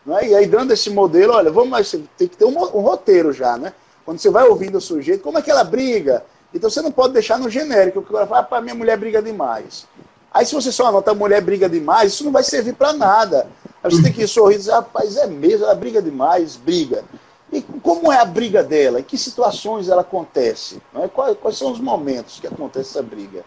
S2: né? E aí dando esse modelo, olha, vamos lá, você tem que ter um roteiro já, né? Quando você vai ouvindo o sujeito, como é que ela briga? Então você não pode deixar no genérico, porque ela fala, minha mulher briga demais. Aí se você só anota a mulher briga demais, isso não vai servir para nada. Aí você tem que sorrir e dizer, rapaz, é mesmo, ela briga demais, briga. E como é a briga dela? Em que situações ela acontece? Não é? Quais são os momentos que acontece essa briga?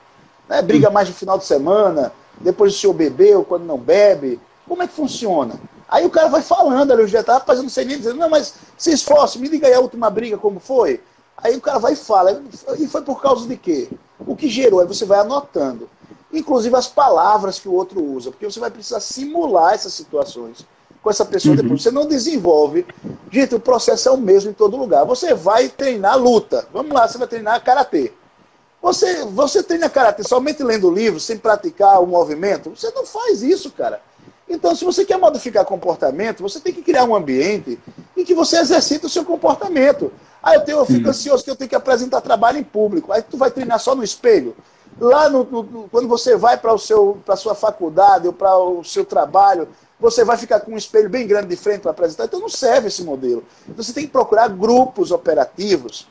S2: Não é briga mais no final de semana, depois do senhor beber ou quando não bebe? Como é que funciona? Aí o cara vai falando ali, o jeito, rapaz, eu não sei nem dizer, não, mas se esforce, me diga aí a última briga como foi. Aí o cara vai e fala, e foi por causa de quê? O que gerou? Aí você vai anotando. Inclusive as palavras que o outro usa, porque você vai precisar simular essas situações com essa pessoa depois. Você não desenvolve. Gente, o processo é o mesmo em todo lugar. Você vai treinar luta. Vamos lá, você vai treinar karatê. Você treina karatê somente lendo livro, sem praticar o movimento? Você não faz isso, cara. Então, se você quer modificar comportamento, você tem que criar um ambiente em que você exercita o seu comportamento. Aí eu fico ansioso que eu tenho que apresentar trabalho em público. Aí tu vai treinar só no espelho. Lá quando você vai para a sua faculdade ou para o seu trabalho, você vai ficar com um espelho bem grande de frente para apresentar. Então não serve esse modelo. Então você tem que procurar grupos operativos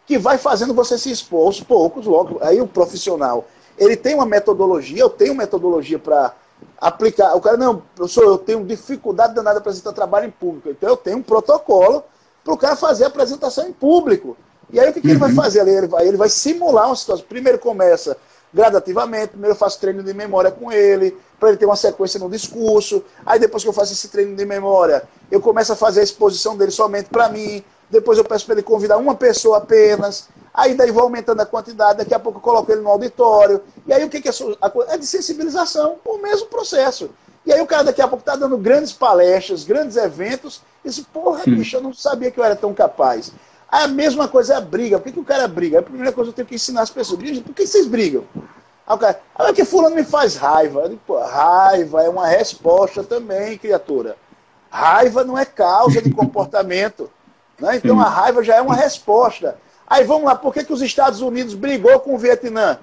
S2: que vai fazendo você se expor aos poucos, logo. Aí o profissional, ele tem uma metodologia, eu tenho metodologia para aplicar. O cara, não, eu tenho dificuldade danada de apresentar trabalho em público. Então eu tenho um protocolo para o cara fazer a apresentação em público. E aí o que ele vai fazer ali? Ele vai simular uma situação. Primeiro começa gradativamente, primeiro eu faço treino de memória com ele, para ele ter uma sequência no discurso. Aí depois que eu faço esse treino de memória, eu começo a fazer a exposição dele somente para mim. Depois eu peço para ele convidar uma pessoa apenas. Aí daí vou aumentando a quantidade, daqui a pouco eu coloco ele no auditório. E aí o que é é de sensibilização, o mesmo processo. E aí o cara daqui a pouco está dando grandes palestras, grandes eventos, e diz, porra, bicho, eu não sabia que eu era tão capaz. Aí a mesma coisa é a briga. Por que o cara briga? A primeira coisa que eu tenho que ensinar as pessoas. Por que vocês brigam? Aí o cara, que fulano me faz raiva. Eu digo, pô, raiva é uma resposta também, criatura. Raiva não é causa de comportamento. Né? Então a raiva já é uma resposta. Aí vamos lá, por que os Estados Unidos brigou com o Vietnã?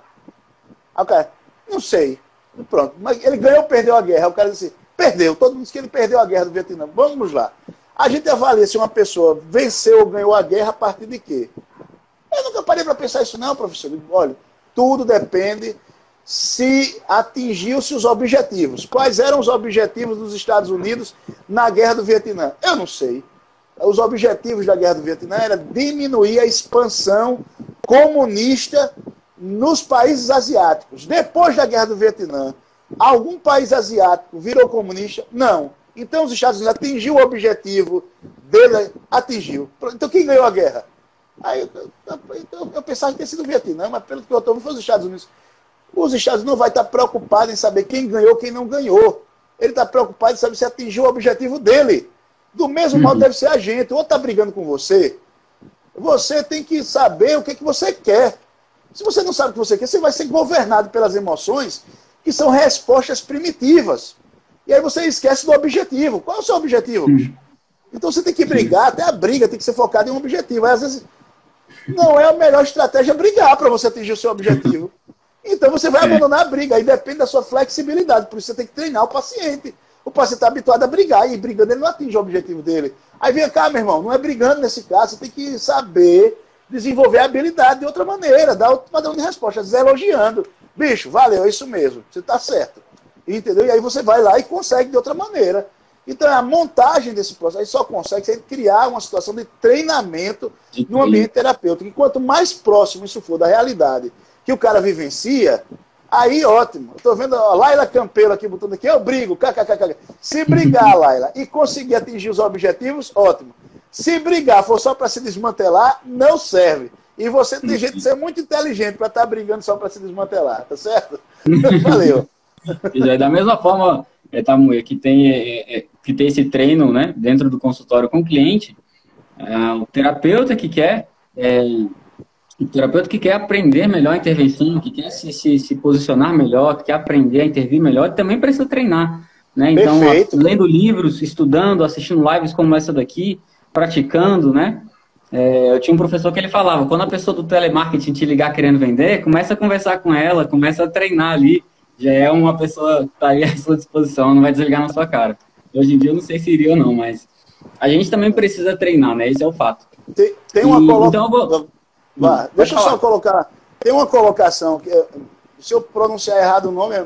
S2: Aí o cara, não sei. Pronto, mas ele ganhou ou perdeu a guerra? Aí o cara disse, perdeu. Todo mundo disse que ele perdeu a guerra do Vietnã. Vamos lá. A gente avalia se uma pessoa venceu ou ganhou a guerra a partir de quê? Eu nunca parei para pensar isso não, professor. Olha, tudo depende se atingiu-se os objetivos. Quais eram os objetivos dos Estados Unidos na guerra do Vietnã? Eu não sei. Os objetivos da guerra do Vietnã era diminuir a expansão comunista nos países asiáticos. Depois da guerra do Vietnã, algum país asiático virou comunista? Não. Então os Estados Unidos atingiu o objetivo dele, atingiu. Então quem ganhou a guerra? Aí eu pensava que tinha sido o Vietnã, mas pelo que eu estou vendo foi os Estados Unidos. Os Estados Unidos não vai estar preocupado em saber quem ganhou, quem não ganhou. Ele está preocupado em saber se atingiu o objetivo dele. Do mesmo modo deve ser a gente. O outro está brigando com você. Você tem que saber o que você quer. Se você não sabe o que você quer, você vai ser governado pelas emoções, que são respostas primitivas. E aí você esquece do objetivo. Qual é o seu objetivo, bicho? Então você tem que brigar, até a briga tem que ser focada em um objetivo. Aí, às vezes, não é a melhor estratégia brigar para você atingir o seu objetivo. Então você vai abandonar a briga. Aí depende da sua flexibilidade. Por isso você tem que treinar o paciente. O paciente está habituado a brigar. E brigando ele não atinge o objetivo dele. Aí vem cá, meu irmão. Não é brigando nesse caso. Você tem que saber desenvolver a habilidade de outra maneira. Dar outro padrão de resposta. Às vezes elogiando. Bicho, valeu, é isso mesmo. Você está certo. Entendeu? E aí você vai lá e consegue de outra maneira. Então a montagem desse processo, aí só consegue você criar uma situação de treinamento no ambiente terapêutico. E quanto mais próximo isso for da realidade que o cara vivencia, aí ótimo. Eu estou vendo a Laila Campelo aqui botando aqui, eu brigo, kkkk. Se brigar, Laila, e conseguir atingir os objetivos, ótimo. Se brigar for só para se desmantelar, não serve. E você tem jeito de ser muito inteligente para estar brigando só para se desmantelar, tá certo? Valeu.
S1: E da mesma forma, Tamuia, que tem esse treino, né, dentro do consultório com o cliente, o terapeuta que quer aprender melhor a intervenção, que quer se posicionar melhor, que quer aprender a intervir melhor, também precisa treinar. Né? Então, lendo livros, estudando, assistindo lives como essa daqui, praticando, né? Eu tinha um professor que ele falava, quando a pessoa do telemarketing te ligar querendo vender, começa a conversar com ela, começa a treinar ali, já é uma pessoa que está aí à sua disposição, não vai desligar na sua cara. Hoje em dia eu não sei se iria ou não, mas a gente também precisa treinar, né? Esse é o fato.
S2: Tem uma colocação. Deixa eu só colocar. Tem uma colocação que, se eu pronunciar errado o nome, é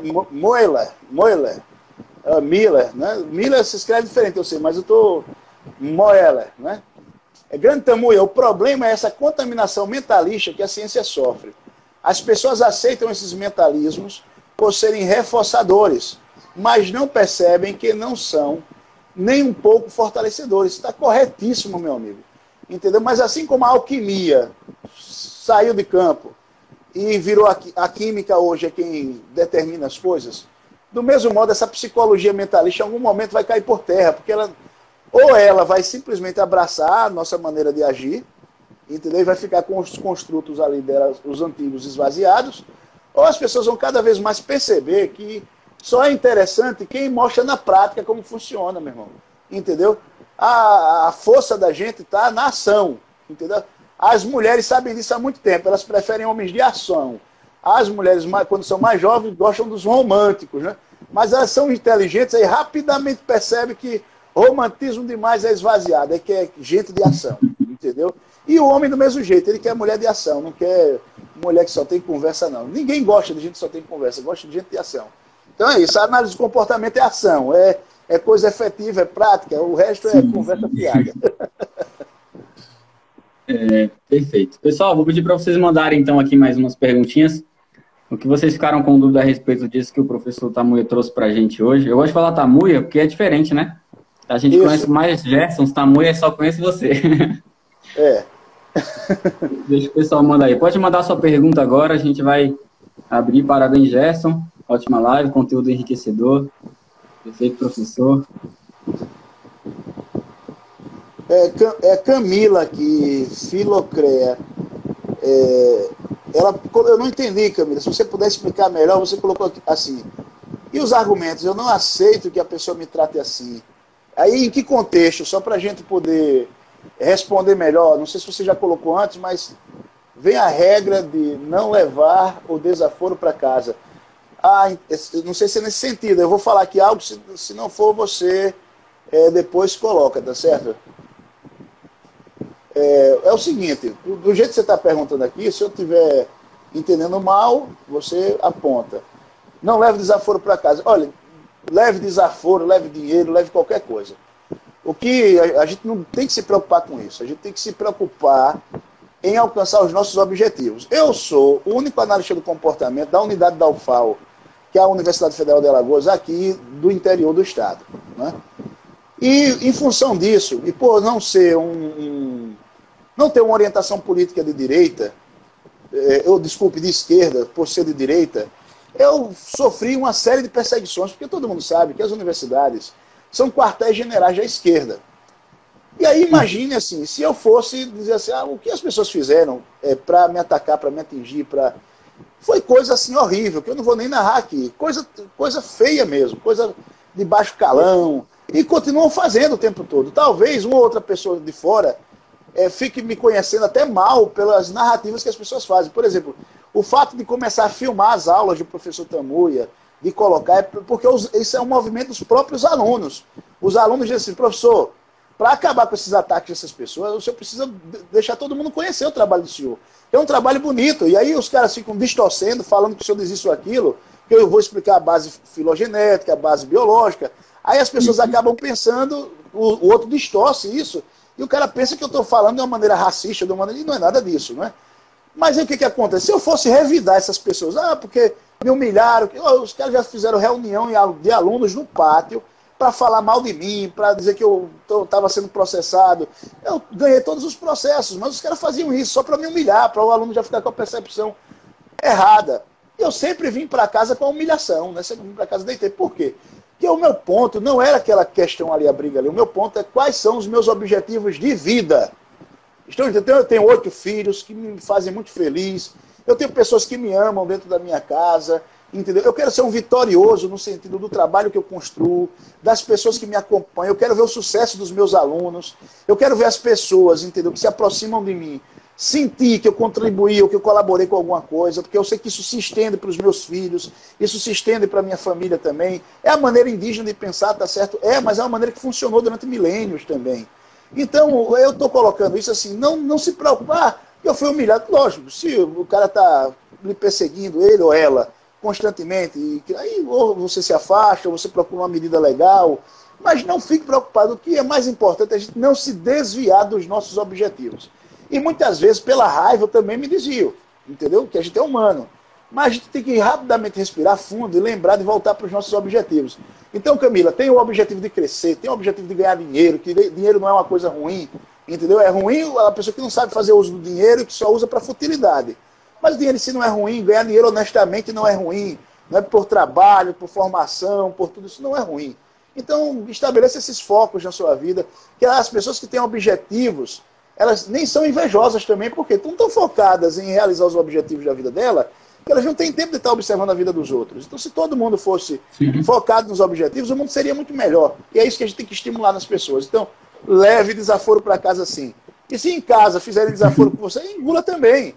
S2: Miller, né? Miller se escreve diferente, eu sei, mas eu estou Moeller, né? É grande tamanho. O problema é essa contaminação mentalista que a ciência sofre. As pessoas aceitam esses mentalismos por serem reforçadores, mas não percebem que não são nem um pouco fortalecedores. Está corretíssimo, meu amigo. Entendeu? Mas assim como a alquimia saiu de campo e virou a química hoje é quem determina as coisas, do mesmo modo essa psicologia mentalista em algum momento vai cair por terra, porque ela vai simplesmente abraçar a nossa maneira de agir, entendeu? E vai ficar com os construtos ali dela, os antigos esvaziados, ou as pessoas vão cada vez mais perceber que só é interessante quem mostra na prática como funciona, meu irmão. Entendeu? A força da gente está na ação, entendeu? As mulheres sabem disso há muito tempo, elas preferem homens de ação. As mulheres, quando são mais jovens, gostam dos românticos, né? Mas elas são inteligentes e rapidamente percebem que romantismo demais é esvaziado, é que é gente de ação, entendeu? E o homem do mesmo jeito, ele quer mulher de ação, não quer mulher que só tem conversa, não. Ninguém gosta de gente que só tem conversa, gosta de gente de ação. Então é isso, a análise do comportamento é ação, é coisa efetiva, é prática, o resto é conversa fiada.
S1: Perfeito. Pessoal, vou pedir para vocês mandarem então aqui mais umas perguntinhas. O que vocês ficaram com dúvida a respeito disso que o professor Tamuia trouxe para a gente hoje? Eu gosto de falar Tamuia porque é diferente, né? A gente conhece mais Gerson, Tamuia só conhece você. Deixa o pessoal mandar aí. Pode mandar sua pergunta agora, a gente vai abrir. Parabéns, Gerson. Ótima live, conteúdo enriquecedor. Perfeito, professor.
S2: Camila aqui, Filocrea. Eu não entendi, Camila. Se você puder explicar melhor, você colocou assim. E os argumentos? Eu não aceito que a pessoa me trate assim. Aí, em que contexto? Só para a gente poder responder melhor. Não sei se você já colocou antes, mas vem a regra de não levar o desaforo para casa. Não sei se é nesse sentido. Eu vou falar aqui algo, se não for, você depois coloca, tá certo? É o seguinte, do jeito que você está perguntando aqui, se eu estiver entendendo mal, você aponta. Não leve desaforo para casa. Olha, leve desaforo, leve dinheiro, leve qualquer coisa. O que a gente não tem que se preocupar com isso. A gente tem que se preocupar em alcançar os nossos objetivos. Eu sou o único analista do comportamento da unidade da UFAL, que é a Universidade Federal de Alagoas, aqui do interior do estado, né? E em função disso, e por não ser não ter uma orientação política de direita, de esquerda, por ser de direita, eu sofri uma série de perseguições, porque todo mundo sabe que as universidades são quartéis generais da esquerda. E aí imagine assim, se eu fosse dizer assim, o que as pessoas fizeram para me atacar, para me atingir, foi coisa assim horrível, que eu não vou nem narrar aqui, coisa feia mesmo, coisa de baixo calão, e continuam fazendo o tempo todo. Talvez uma ou outra pessoa de fora fique me conhecendo até mal pelas narrativas que as pessoas fazem. Por exemplo, o fato de começar a filmar as aulas do professor Tamuia, de colocar, porque isso é um movimento dos próprios alunos. Os alunos dizem assim, professor, para acabar com esses ataques dessas pessoas, o senhor precisa deixar todo mundo conhecer o trabalho do senhor. É um trabalho bonito. E aí os caras ficam distorcendo, falando que o senhor diz isso ou aquilo, que eu vou explicar a base filogenética, a base biológica. Aí as pessoas acabam pensando, o outro distorce isso, e o cara pensa que eu estou falando de uma maneira racista, e não é nada disso, não é? Mas aí o que acontece? Se eu fosse revidar essas pessoas, porque me humilharam, os caras já fizeram reunião de alunos no pátio para falar mal de mim, para dizer que eu estava sendo processado. Eu ganhei todos os processos, mas os caras faziam isso só para me humilhar, para o aluno já ficar com a percepção errada. Eu sempre vim para casa com a humilhação, né? Sempre vim para casa deitei. Por quê? Porque o meu ponto não era aquela questão ali, a briga ali. O meu ponto é quais são os meus objetivos de vida. Eu tenho 8 filhos que me fazem muito feliz. Eu tenho pessoas que me amam dentro da minha casa. Entendeu? Eu quero ser um vitorioso no sentido do trabalho que eu construo, das pessoas que me acompanham. Eu quero ver o sucesso dos meus alunos. Eu quero ver as pessoas, entendeu, que se aproximam de mim, sentir que eu contribuí ou que eu colaborei com alguma coisa, porque eu sei que isso se estende para os meus filhos, isso se estende para a minha família também. É a maneira indígena de pensar, tá certo? Mas é uma maneira que funcionou durante milênios também. Então, eu estou colocando isso assim, não se preocupar, eu fui humilhado. Lógico, se o cara está lhe perseguindo, ele ou ela, constantemente, e aí ou você se afasta, ou você procura uma medida legal, mas não fique preocupado. O que é mais importante é a gente não se desviar dos nossos objetivos. E muitas vezes, pela raiva, eu também me desvio, entendeu? Que a gente é humano. Mas a gente tem que rapidamente respirar fundo e lembrar de voltar para os nossos objetivos. Então, Camila, tem o objetivo de crescer, tem o objetivo de ganhar dinheiro, que dinheiro não é uma coisa ruim, entendeu? É ruim a pessoa que não sabe fazer uso do dinheiro e que só usa para futilidade. Mas o dinheiro em si não é ruim, ganhar dinheiro honestamente não é ruim, não é por trabalho, por formação, por tudo isso não é ruim. Então, estabeleça esses focos na sua vida, que as pessoas que têm objetivos, elas nem são invejosas também, porque estão tão focadas em realizar os objetivos da vida dela, que elas não têm tempo de estar observando a vida dos outros. Então, se todo mundo fosse focado nos objetivos, o mundo seria muito melhor. E é isso que a gente tem que estimular nas pessoas. Então, leve desaforo para casa sim. E se em casa fizerem desaforo com você, engula também.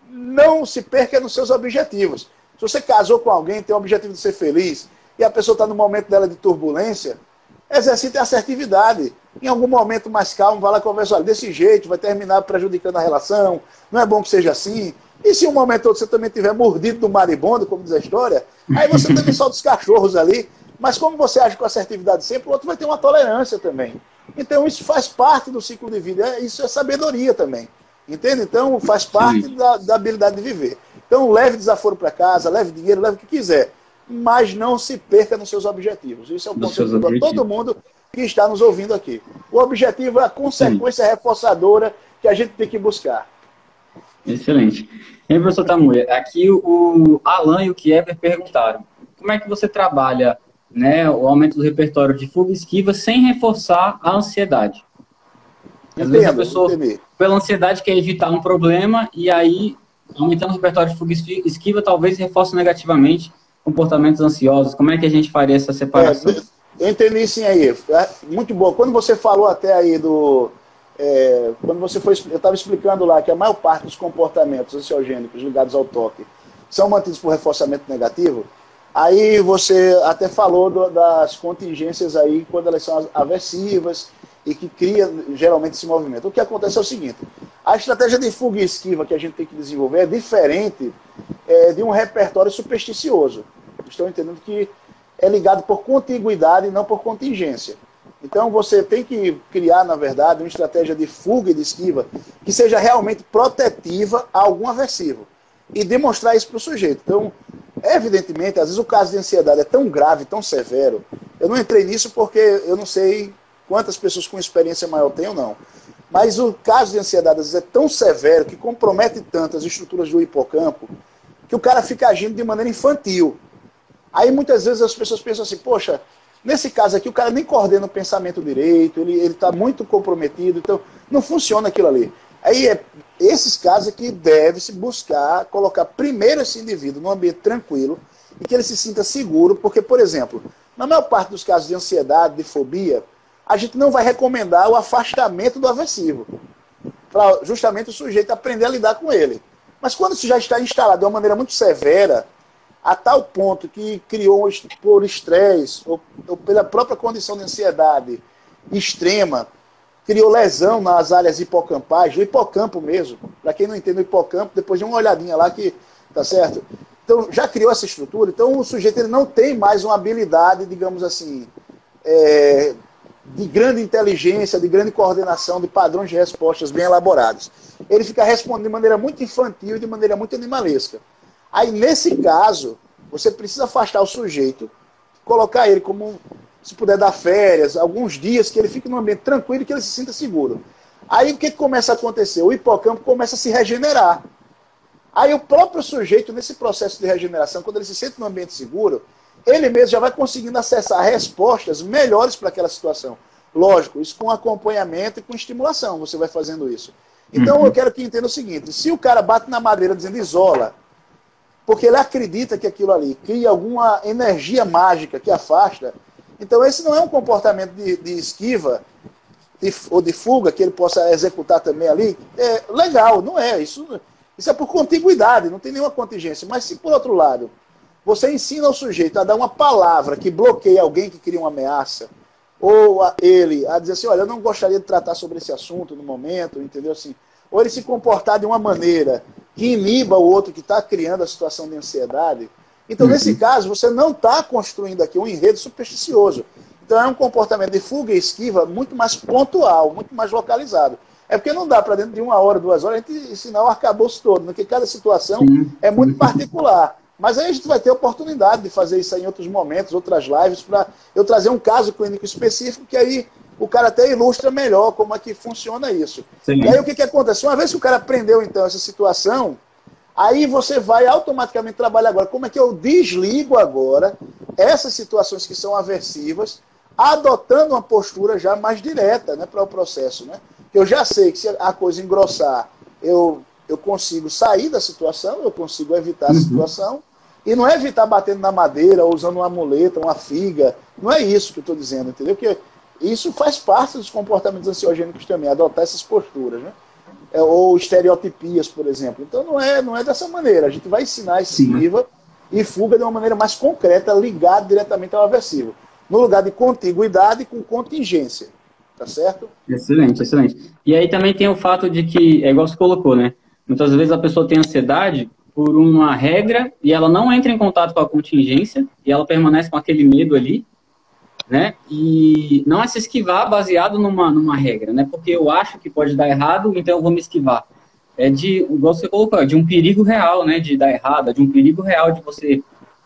S2: Não se perca nos seus objetivos. Se você casou com alguém, tem o objetivo de ser feliz, e a pessoa está no momento dela de turbulência, exercite a assertividade. Em algum momento mais calmo, vai lá conversar, olha, desse jeito, vai terminar prejudicando a relação, não é bom que seja assim. E se um momento outro você também tiver mordido do maribondo, como diz a história, aí você também solta os cachorros ali, mas como você age com assertividade sempre, o outro vai ter uma tolerância também. Então isso faz parte do ciclo de vida, isso é sabedoria também. Entende? Então faz parte da habilidade de viver. Então leve desaforo para casa, leve dinheiro, leve o que quiser, mas não se perca nos seus objetivos. Isso é um conselho para todo mundo que está nos ouvindo aqui. O objetivo é a consequência reforçadora que a gente tem que buscar.
S1: Excelente. E aí, professor Tamuia, aqui o Alan e o Kieber perguntaram, como é que você trabalha, né, o aumento do repertório de fuga e esquiva sem reforçar a ansiedade? Às vezes a pessoa, pela ansiedade, quer evitar um problema e aí, aumentando o repertório de fuga e esquiva, talvez reforce negativamente comportamentos ansiosos. Como é que a gente faria essa separação?
S2: Eu entendi sim aí. Muito bom. Quando você falou até aí do... quando você foi, eu estava explicando lá que a maior parte dos comportamentos ansiogênicos ligados ao toque são mantidos por reforçamento negativo, aí você até falou das contingências aí, quando elas são aversivas e que cria geralmente esse movimento. O que acontece é o seguinte, a estratégia de fuga e esquiva que a gente tem que desenvolver é diferente de um repertório supersticioso. Estão entendendo que é ligado por contiguidade e não por contingência. Então você tem que criar, na verdade, uma estratégia de fuga e de esquiva que seja realmente protetiva a algum aversivo e demonstrar isso para o sujeito. Então, evidentemente, às vezes o caso de ansiedade é tão grave, tão severo, eu não entrei nisso porque eu não sei quantas pessoas com experiência maior têm ou não, mas o caso de ansiedade às vezes é tão severo que compromete tanto as estruturas do hipocampo que o cara fica agindo de maneira infantil. Aí muitas vezes as pessoas pensam assim, poxa, nesse caso aqui o cara nem coordena o pensamento direito, ele está muito comprometido, então não funciona aquilo ali. Aí esses casos é que deve-se buscar colocar primeiro esse indivíduo num ambiente tranquilo e que ele se sinta seguro, porque, por exemplo, na maior parte dos casos de ansiedade, de fobia, a gente não vai recomendar o afastamento do aversivo, para justamente o sujeito aprender a lidar com ele. Mas quando isso já está instalado de uma maneira muito severa, a tal ponto que criou por estresse ou pela própria condição de ansiedade extrema, criou lesão nas áreas hipocampais, do hipocampo mesmo. Para quem não entende o hipocampo, depois de uma olhadinha lá que tá certo. Então já criou essa estrutura, então o sujeito ele não tem mais uma habilidade, digamos assim, de grande inteligência, de grande coordenação, de padrões de respostas bem elaborados. Ele fica respondendo de maneira muito infantil e de maneira muito animalesca. Aí, nesse caso, você precisa afastar o sujeito, colocar ele como, se puder dar férias, alguns dias, que ele fique num ambiente tranquilo e que ele se sinta seguro. Aí, o que começa a acontecer? O hipocampo começa a se regenerar. Aí, o próprio sujeito, nesse processo de regeneração, quando ele se sente num ambiente seguro, ele mesmo já vai conseguindo acessar respostas melhores para aquela situação. Lógico, isso com acompanhamento e com estimulação, você vai fazendo isso. Então, eu quero que entenda o seguinte, se o cara bate na madeira dizendo isola, porque ele acredita que aquilo ali cria alguma energia mágica que afasta. Então esse não é um comportamento de esquiva ou de fuga que ele possa executar também ali. É legal, não é. Isso é por contiguidade, não tem nenhuma contingência. Mas se por outro lado, você ensina o sujeito a dar uma palavra que bloqueia alguém que cria uma ameaça, ou ele a dizer assim, olha, eu não gostaria de tratar sobre esse assunto no momento, entendeu? Assim, ou ele se comportar de uma maneira que iniba o outro que está criando a situação de ansiedade. Então, nesse caso, você não está construindo aqui um enredo supersticioso. Então, é um comportamento de fuga e esquiva muito mais pontual, muito mais localizado. É porque não dá para dentro de 1 hora, 2 horas, a gente ensinar o arcabouço todo, porque cada situação é muito particular. Mas aí a gente vai ter oportunidade de fazer isso aí em outros momentos, outras lives, para eu trazer um caso clínico específico que aí o cara até ilustra melhor como é que funciona isso. E aí o que acontece? Uma vez que o cara aprendeu, então, essa situação, aí você vai automaticamente trabalhar agora. Como é que eu desligo agora essas situações que são aversivas, adotando uma postura já mais direta, né, para o processo. Né? Eu já sei que se a coisa engrossar, eu consigo sair da situação, eu consigo evitar a situação, e não é evitar batendo na madeira, ou usando uma muleta, uma figa, não é isso que eu estou dizendo, entendeu? Porque isso faz parte dos comportamentos ansiogênicos também, adotar essas posturas, né? Ou estereotipias, por exemplo. Então não é dessa maneira. A gente vai ensinar esquiva e fuga de uma maneira mais concreta, ligada diretamente ao aversivo. No lugar de contiguidade com contingência. Tá certo?
S1: Excelente, excelente. E aí também tem o fato de que, é igual você colocou, né? Muitas vezes a pessoa tem ansiedade por uma regra e ela não entra em contato com a contingência e ela permanece com aquele medo ali, né? E não é se esquivar baseado numa regra, né? Porque eu acho que pode dar errado, então eu vou me esquivar. É de, igual você colocou, de um perigo real, né? De dar errado, de um perigo real de você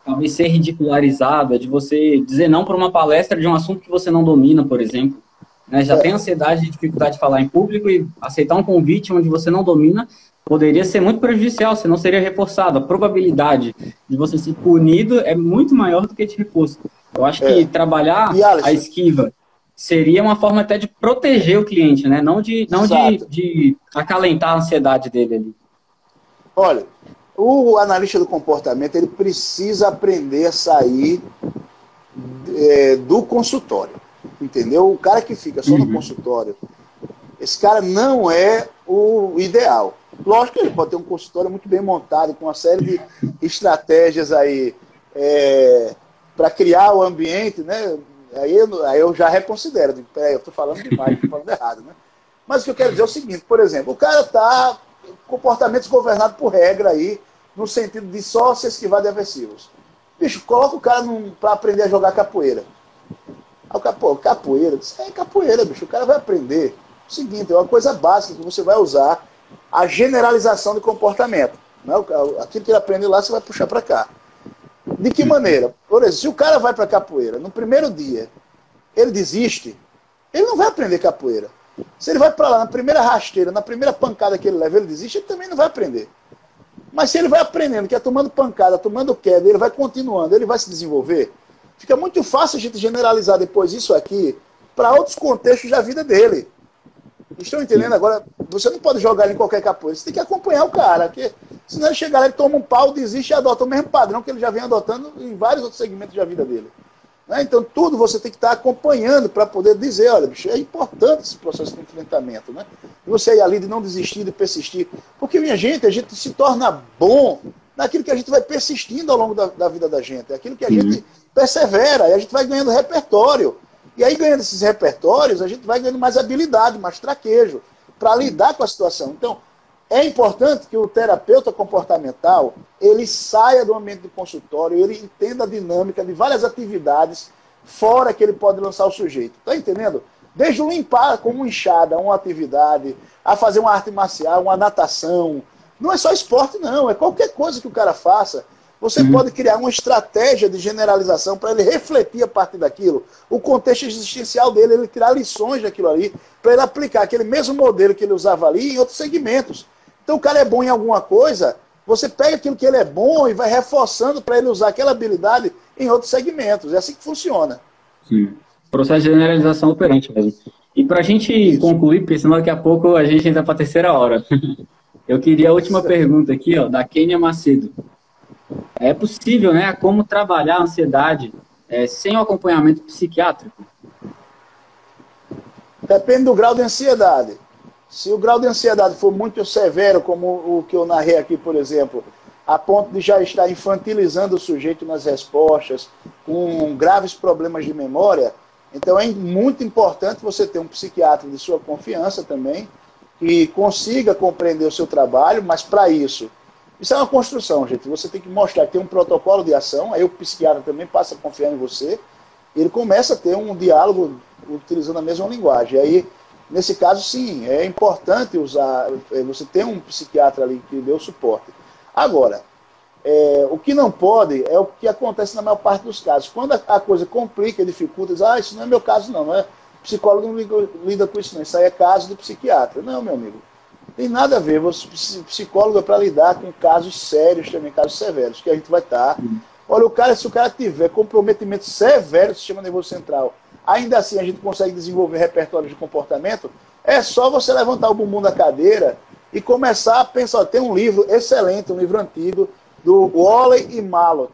S1: talvez ser ridicularizado, de você dizer não para uma palestra de um assunto que você não domina, por exemplo. Né? Já tem ansiedade e dificuldade de falar em público e aceitar um convite onde você não domina poderia ser muito prejudicial, se não seria reforçado. A probabilidade de você ser punido é muito maior do que de reforço. Eu acho que trabalhar a esquiva seria uma forma até de proteger o cliente, né? Não de acalentar a ansiedade dele ali.
S2: Olha, o analista do comportamento ele precisa aprender a sair do consultório, entendeu? O cara que fica só no consultório, esse cara não é o ideal. Lógico que ele pode ter um consultório muito bem montado, com uma série de estratégias aí para criar o ambiente, né? Aí eu já reconsidero. Digo, peraí, eu estou falando demais, estou falando errado, né? Mas o que eu quero dizer é o seguinte, por exemplo, o cara está comportamentos governados por regra aí, no sentido de só se esquivar de aversivos. Bicho, coloca o cara para aprender a jogar capoeira. Aí o cara, pô, capoeira? Isso é capoeira, bicho. O cara vai aprender o seguinte, é uma coisa básica que você vai usar, a generalização de comportamento. Né? Aquilo que ele aprende lá, você vai puxar para cá. De que maneira? Por exemplo, se o cara vai para capoeira, no primeiro dia, ele desiste, ele não vai aprender capoeira. Se ele vai para lá, na primeira rasteira, na primeira pancada que ele leva, ele desiste, ele também não vai aprender. Mas se ele vai aprendendo, que é tomando pancada, tomando queda, ele vai continuando, ele vai se desenvolver, fica muito fácil a gente generalizar depois isso aqui para outros contextos da vida dele. Estão entendendo? Agora, você não pode jogar ele em qualquer capoeira, você tem que acompanhar o cara, porque senão ele chegar lá, ele toma um pau, desiste e adota o mesmo padrão que ele já vem adotando em vários outros segmentos da vida dele. Né? Então, tudo você tem que estar acompanhando para poder dizer, olha, bicho, é importante esse processo de enfrentamento, né? E você ir ali de não desistir, de persistir. Porque, minha gente, a gente se torna bom naquilo que a gente vai persistindo ao longo da vida da gente, é aquilo que a gente persevera, e a gente vai ganhando repertório. E aí, ganhando esses repertórios, a gente vai ganhando mais habilidade, mais traquejo, para lidar com a situação. Então, é importante que o terapeuta comportamental, ele saia do ambiente do consultório, ele entenda a dinâmica de várias atividades fora que ele pode lançar o sujeito. Está entendendo? Desde o limpar com uma enxada, uma atividade, a fazer uma arte marcial, uma natação. Não é só esporte, não. É qualquer coisa que o cara faça. Você pode criar uma estratégia de generalização para ele refletir a partir daquilo, o contexto existencial dele, ele tirar lições daquilo ali, para ele aplicar aquele mesmo modelo que ele usava ali em outros segmentos. Então o cara é bom em alguma coisa, você pega aquilo que ele é bom e vai reforçando para ele usar aquela habilidade em outros segmentos. É assim que funciona.
S1: Sim. Processo de generalização operante mesmo. E para a gente concluir, porque senão daqui a pouco a gente entra para a terceira hora. Eu queria a última pergunta aqui, ó, da Kênia Macedo. É possível, né, como trabalhar a ansiedade sem o acompanhamento psiquiátrico?
S2: Depende do grau de ansiedade. Se o grau de ansiedade for muito severo, como o que eu narrei aqui, por exemplo, a ponto de já estar infantilizando o sujeito nas respostas, com graves problemas de memória, então é muito importante você ter um psiquiatra de sua confiança também, que consiga compreender o seu trabalho, mas para isso é uma construção, gente. Você tem que mostrar que tem um protocolo de ação, aí o psiquiatra também passa a confiar em você, e ele começa a ter um diálogo utilizando a mesma linguagem. Aí, nesse caso, sim, é importante usar, você tem um psiquiatra ali que dê o suporte. Agora, o que não pode é o que acontece na maior parte dos casos. Quando a coisa complica, dificulta, diz, isso não é meu caso não, o psicólogo não lida com isso não, isso aí é caso do psiquiatra. Não, meu amigo. Tem nada a ver, você psicólogo é para lidar com casos sérios também, casos severos, que a gente vai estar. Olha, se o cara tiver comprometimento severo do sistema nervoso central, ainda assim a gente consegue desenvolver repertórios de comportamento, é só você levantar o bumbum da cadeira e começar a pensar. Tem um livro excelente, um livro antigo, do Woolley e Malott,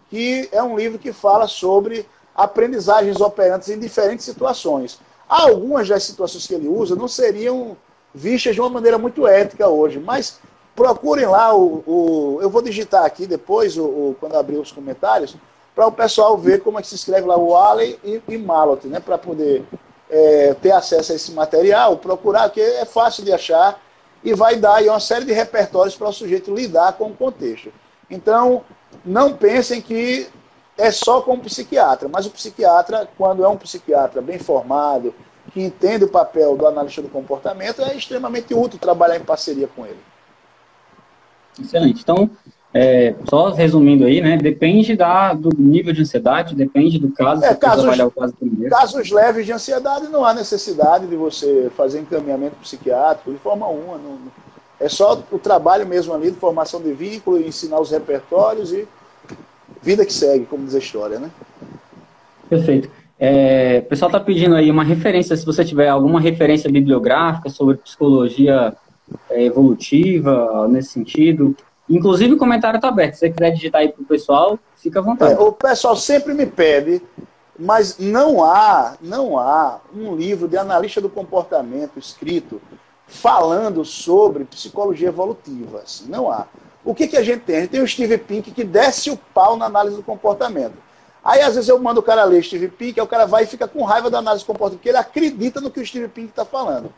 S2: que é um livro que fala sobre aprendizagens operantes em diferentes situações. Algumas das situações que ele usa não seriam vistas de uma maneira muito ética hoje, mas procurem lá, eu vou digitar aqui depois, quando abrir os comentários, para o pessoal ver como é que se escreve lá o Wallen e Malott, né, para poder ter acesso a esse material, procurar, que é fácil de achar e vai dar aí uma série de repertórios para o sujeito lidar com o contexto. Então, não pensem que é só com o psiquiatra, mas o psiquiatra, quando é um psiquiatra bem formado, que entende o papel do analista do comportamento, é extremamente útil trabalhar em parceria com ele.
S1: Excelente. Então, só resumindo aí, né, depende do nível de ansiedade, depende do caso, você trabalhar o caso primeiro.
S2: Casos leves de ansiedade, não há necessidade de você fazer encaminhamento psiquiátrico de forma alguma. É só o trabalho mesmo ali de formação de vínculo, ensinar os repertórios e vida que segue, como diz a história, né?
S1: Perfeito. O pessoal está pedindo aí uma referência, se você tiver alguma referência bibliográfica sobre psicologia evolutiva, nesse sentido. Inclusive o comentário está aberto. Se você quiser digitar aí para o pessoal, fica à vontade.
S2: O pessoal sempre me pede, mas não há um livro de analista do comportamento escrito falando sobre psicologia evolutiva. Assim, não há. O que a gente tem? A gente tem o Steve Pink que desce o pau na análise do comportamento. Aí, às vezes, eu mando o cara ler Steve Pink, aí o cara vai e fica com raiva da análise do comportamento, porque ele acredita no que o Steve Pink está falando.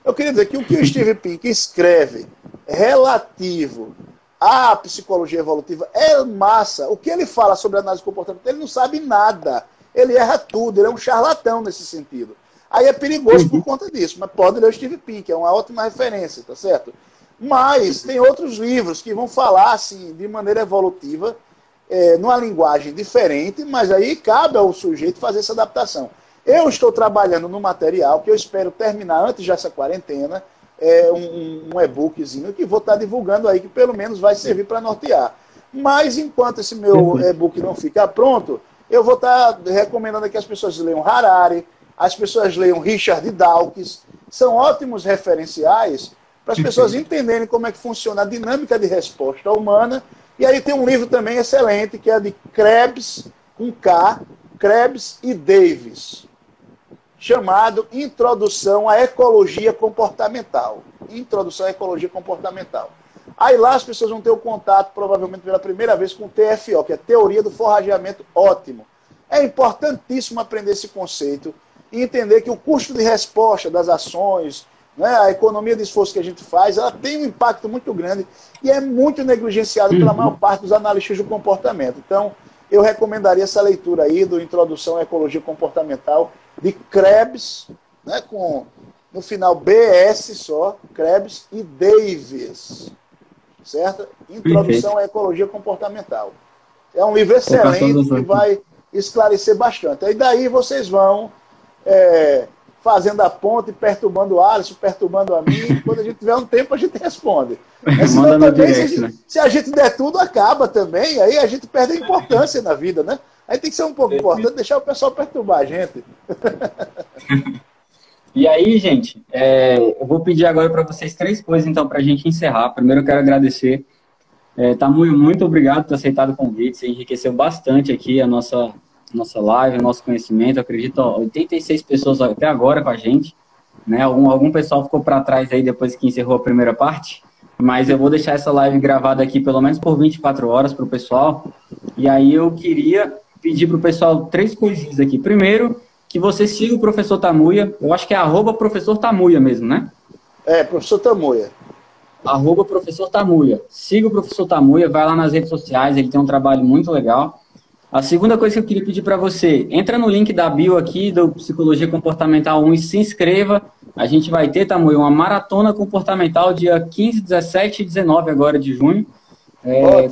S2: Eu queria dizer que o que o Steve Pink escreve relativo à psicologia evolutiva é massa. O que ele fala sobre análise do comportamento, ele não sabe nada. Ele erra tudo, ele é um charlatão nesse sentido. Aí é perigoso por conta disso, mas pode ler o Steve Pink, é uma ótima referência, tá certo? Mas tem outros livros que vão falar assim, de maneira evolutiva, numa linguagem diferente, mas aí cabe ao sujeito fazer essa adaptação. Eu estou trabalhando no material que eu espero terminar antes dessa quarentena, um e-bookzinho que vou estar divulgando aí, que pelo menos vai servir para nortear. Mas enquanto esse meu e-book não ficar pronto, eu vou estar recomendando que as pessoas leiam Harari, as pessoas leiam Richard Dawkins, são ótimos referenciais para as pessoas entenderem como é que funciona a dinâmica de resposta humana. E aí tem um livro também excelente, que é de Krebs, com K, Krebs e Davis, chamado Introdução à Ecologia Comportamental. Introdução à Ecologia Comportamental. Aí lá as pessoas vão ter o contato, provavelmente pela primeira vez, com o TFO, que é a Teoria do Forrageamento Ótimo. É importantíssimo aprender esse conceito e entender que o custo de resposta das ações, né, a economia de esforço que a gente faz, ela tem um impacto muito grande e é muito negligenciada pela maior parte dos analistas do comportamento. Então, eu recomendaria essa leitura aí do Introdução à Ecologia Comportamental de Krebs, né, com no final BS só, Krebs e Davis, certo? Introdução à Ecologia Comportamental. É um livro excelente que vai esclarecer bastante. Aí daí vocês vão fazendo a ponte, perturbando o Alisson, perturbando a mim. Quando a gente tiver um tempo, a gente responde. Senão, também, se a gente der tudo, acaba também. Aí a gente perde a importância na vida, né? Aí tem que ser um pouco importante, deixar o pessoal perturbar a gente.
S1: E aí, gente, eu vou pedir agora para vocês 3 coisas, então, para a gente encerrar. Primeiro, eu quero agradecer. Tamuio, muito obrigado por ter aceitado o convite. Você enriqueceu bastante aqui a nossa live, o nosso conhecimento. Eu acredito, 86 pessoas até agora com a gente, né? Algum pessoal ficou para trás aí depois que encerrou a primeira parte, mas eu vou deixar essa live gravada aqui pelo menos por 24 horas para o pessoal. E aí eu queria pedir para o pessoal 3 coisinhas aqui. Primeiro, que você siga o professor Tamuia. Eu acho que é @professor Tamuia mesmo, né?
S2: Professor Tamuia.
S1: @professor Tamuia. Siga o professor Tamuia, vai lá nas redes sociais, ele tem um trabalho muito legal. A segunda coisa que eu queria pedir para você, entra no link da bio aqui do Psicologia Comportamental 1 e se inscreva. A gente vai ter, Tamuio, uma maratona comportamental dia 15, 17 e 19 agora de junho,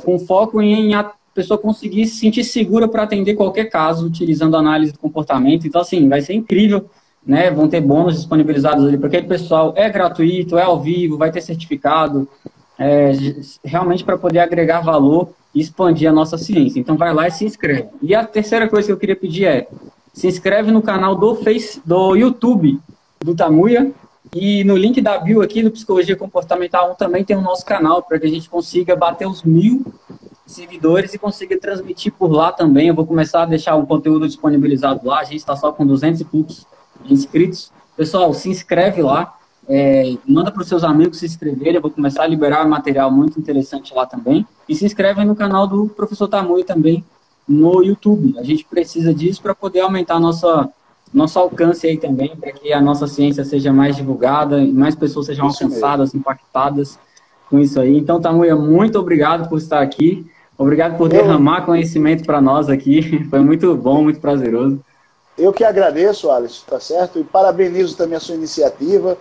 S1: com foco em a pessoa conseguir se sentir segura para atender qualquer caso utilizando a análise do comportamento. Então, assim, vai ser incrível, né? Vão ter bônus disponibilizados ali para aquele pessoal. É gratuito, é ao vivo, vai ter certificado, realmente para poder agregar valor e expandir a nossa ciência. Então vai lá e se inscreve. E a terceira coisa que eu queria pedir se inscreve no canal do YouTube do Tamuia, e no link da bio aqui do Psicologia Comportamental 1 também tem o nosso canal, para que a gente consiga bater os 1000 seguidores e consiga transmitir por lá também. Eu vou começar a deixar o conteúdo disponibilizado lá, a gente está só com 200 e poucos inscritos. Pessoal, se inscreve lá, manda para os seus amigos se inscreverem, eu vou começar a liberar material muito interessante lá também. E se inscreve no canal do Professor Tamoio também no YouTube. A gente precisa disso para poder aumentar nosso alcance aí também, para que a nossa ciência seja mais divulgada e mais pessoas sejam alcançadas, impactadas com isso aí. Então, Tamoio, muito obrigado por estar aqui. Obrigado por derramar conhecimento para nós aqui. Foi muito bom, muito prazeroso.
S2: Eu que agradeço, Alisson, tá certo? E parabenizo também a sua iniciativa.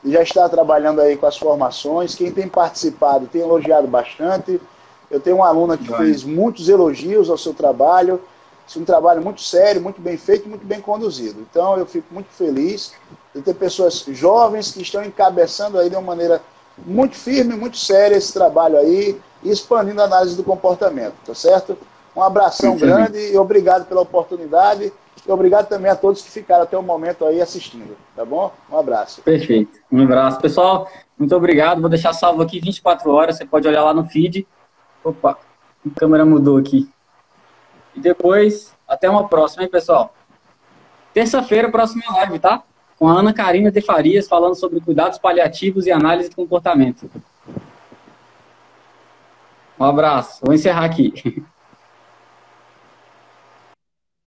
S2: Já está trabalhando aí com as formações. Quem tem participado tem elogiado bastante. Eu tenho uma aluna que fez muitos elogios ao seu trabalho. É um trabalho muito sério, muito bem feito, muito bem conduzido. Então, eu fico muito feliz de ter pessoas jovens que estão encabeçando aí de uma maneira muito firme, muito séria esse trabalho aí e expandindo a análise do comportamento, tá certo? Um abração grande e obrigado pela oportunidade e obrigado também a todos que ficaram até o momento aí assistindo, tá bom? Um abraço.
S1: Perfeito, um abraço. Pessoal, muito obrigado, vou deixar salvo aqui 24 horas, você pode olhar lá no feed. Opa, a câmera mudou aqui. E depois, até uma próxima, hein, pessoal? Terça-feira, próxima live, tá? Com a Ana Karina de Farias, falando sobre cuidados paliativos e análise de comportamento. Um abraço. Vou encerrar aqui.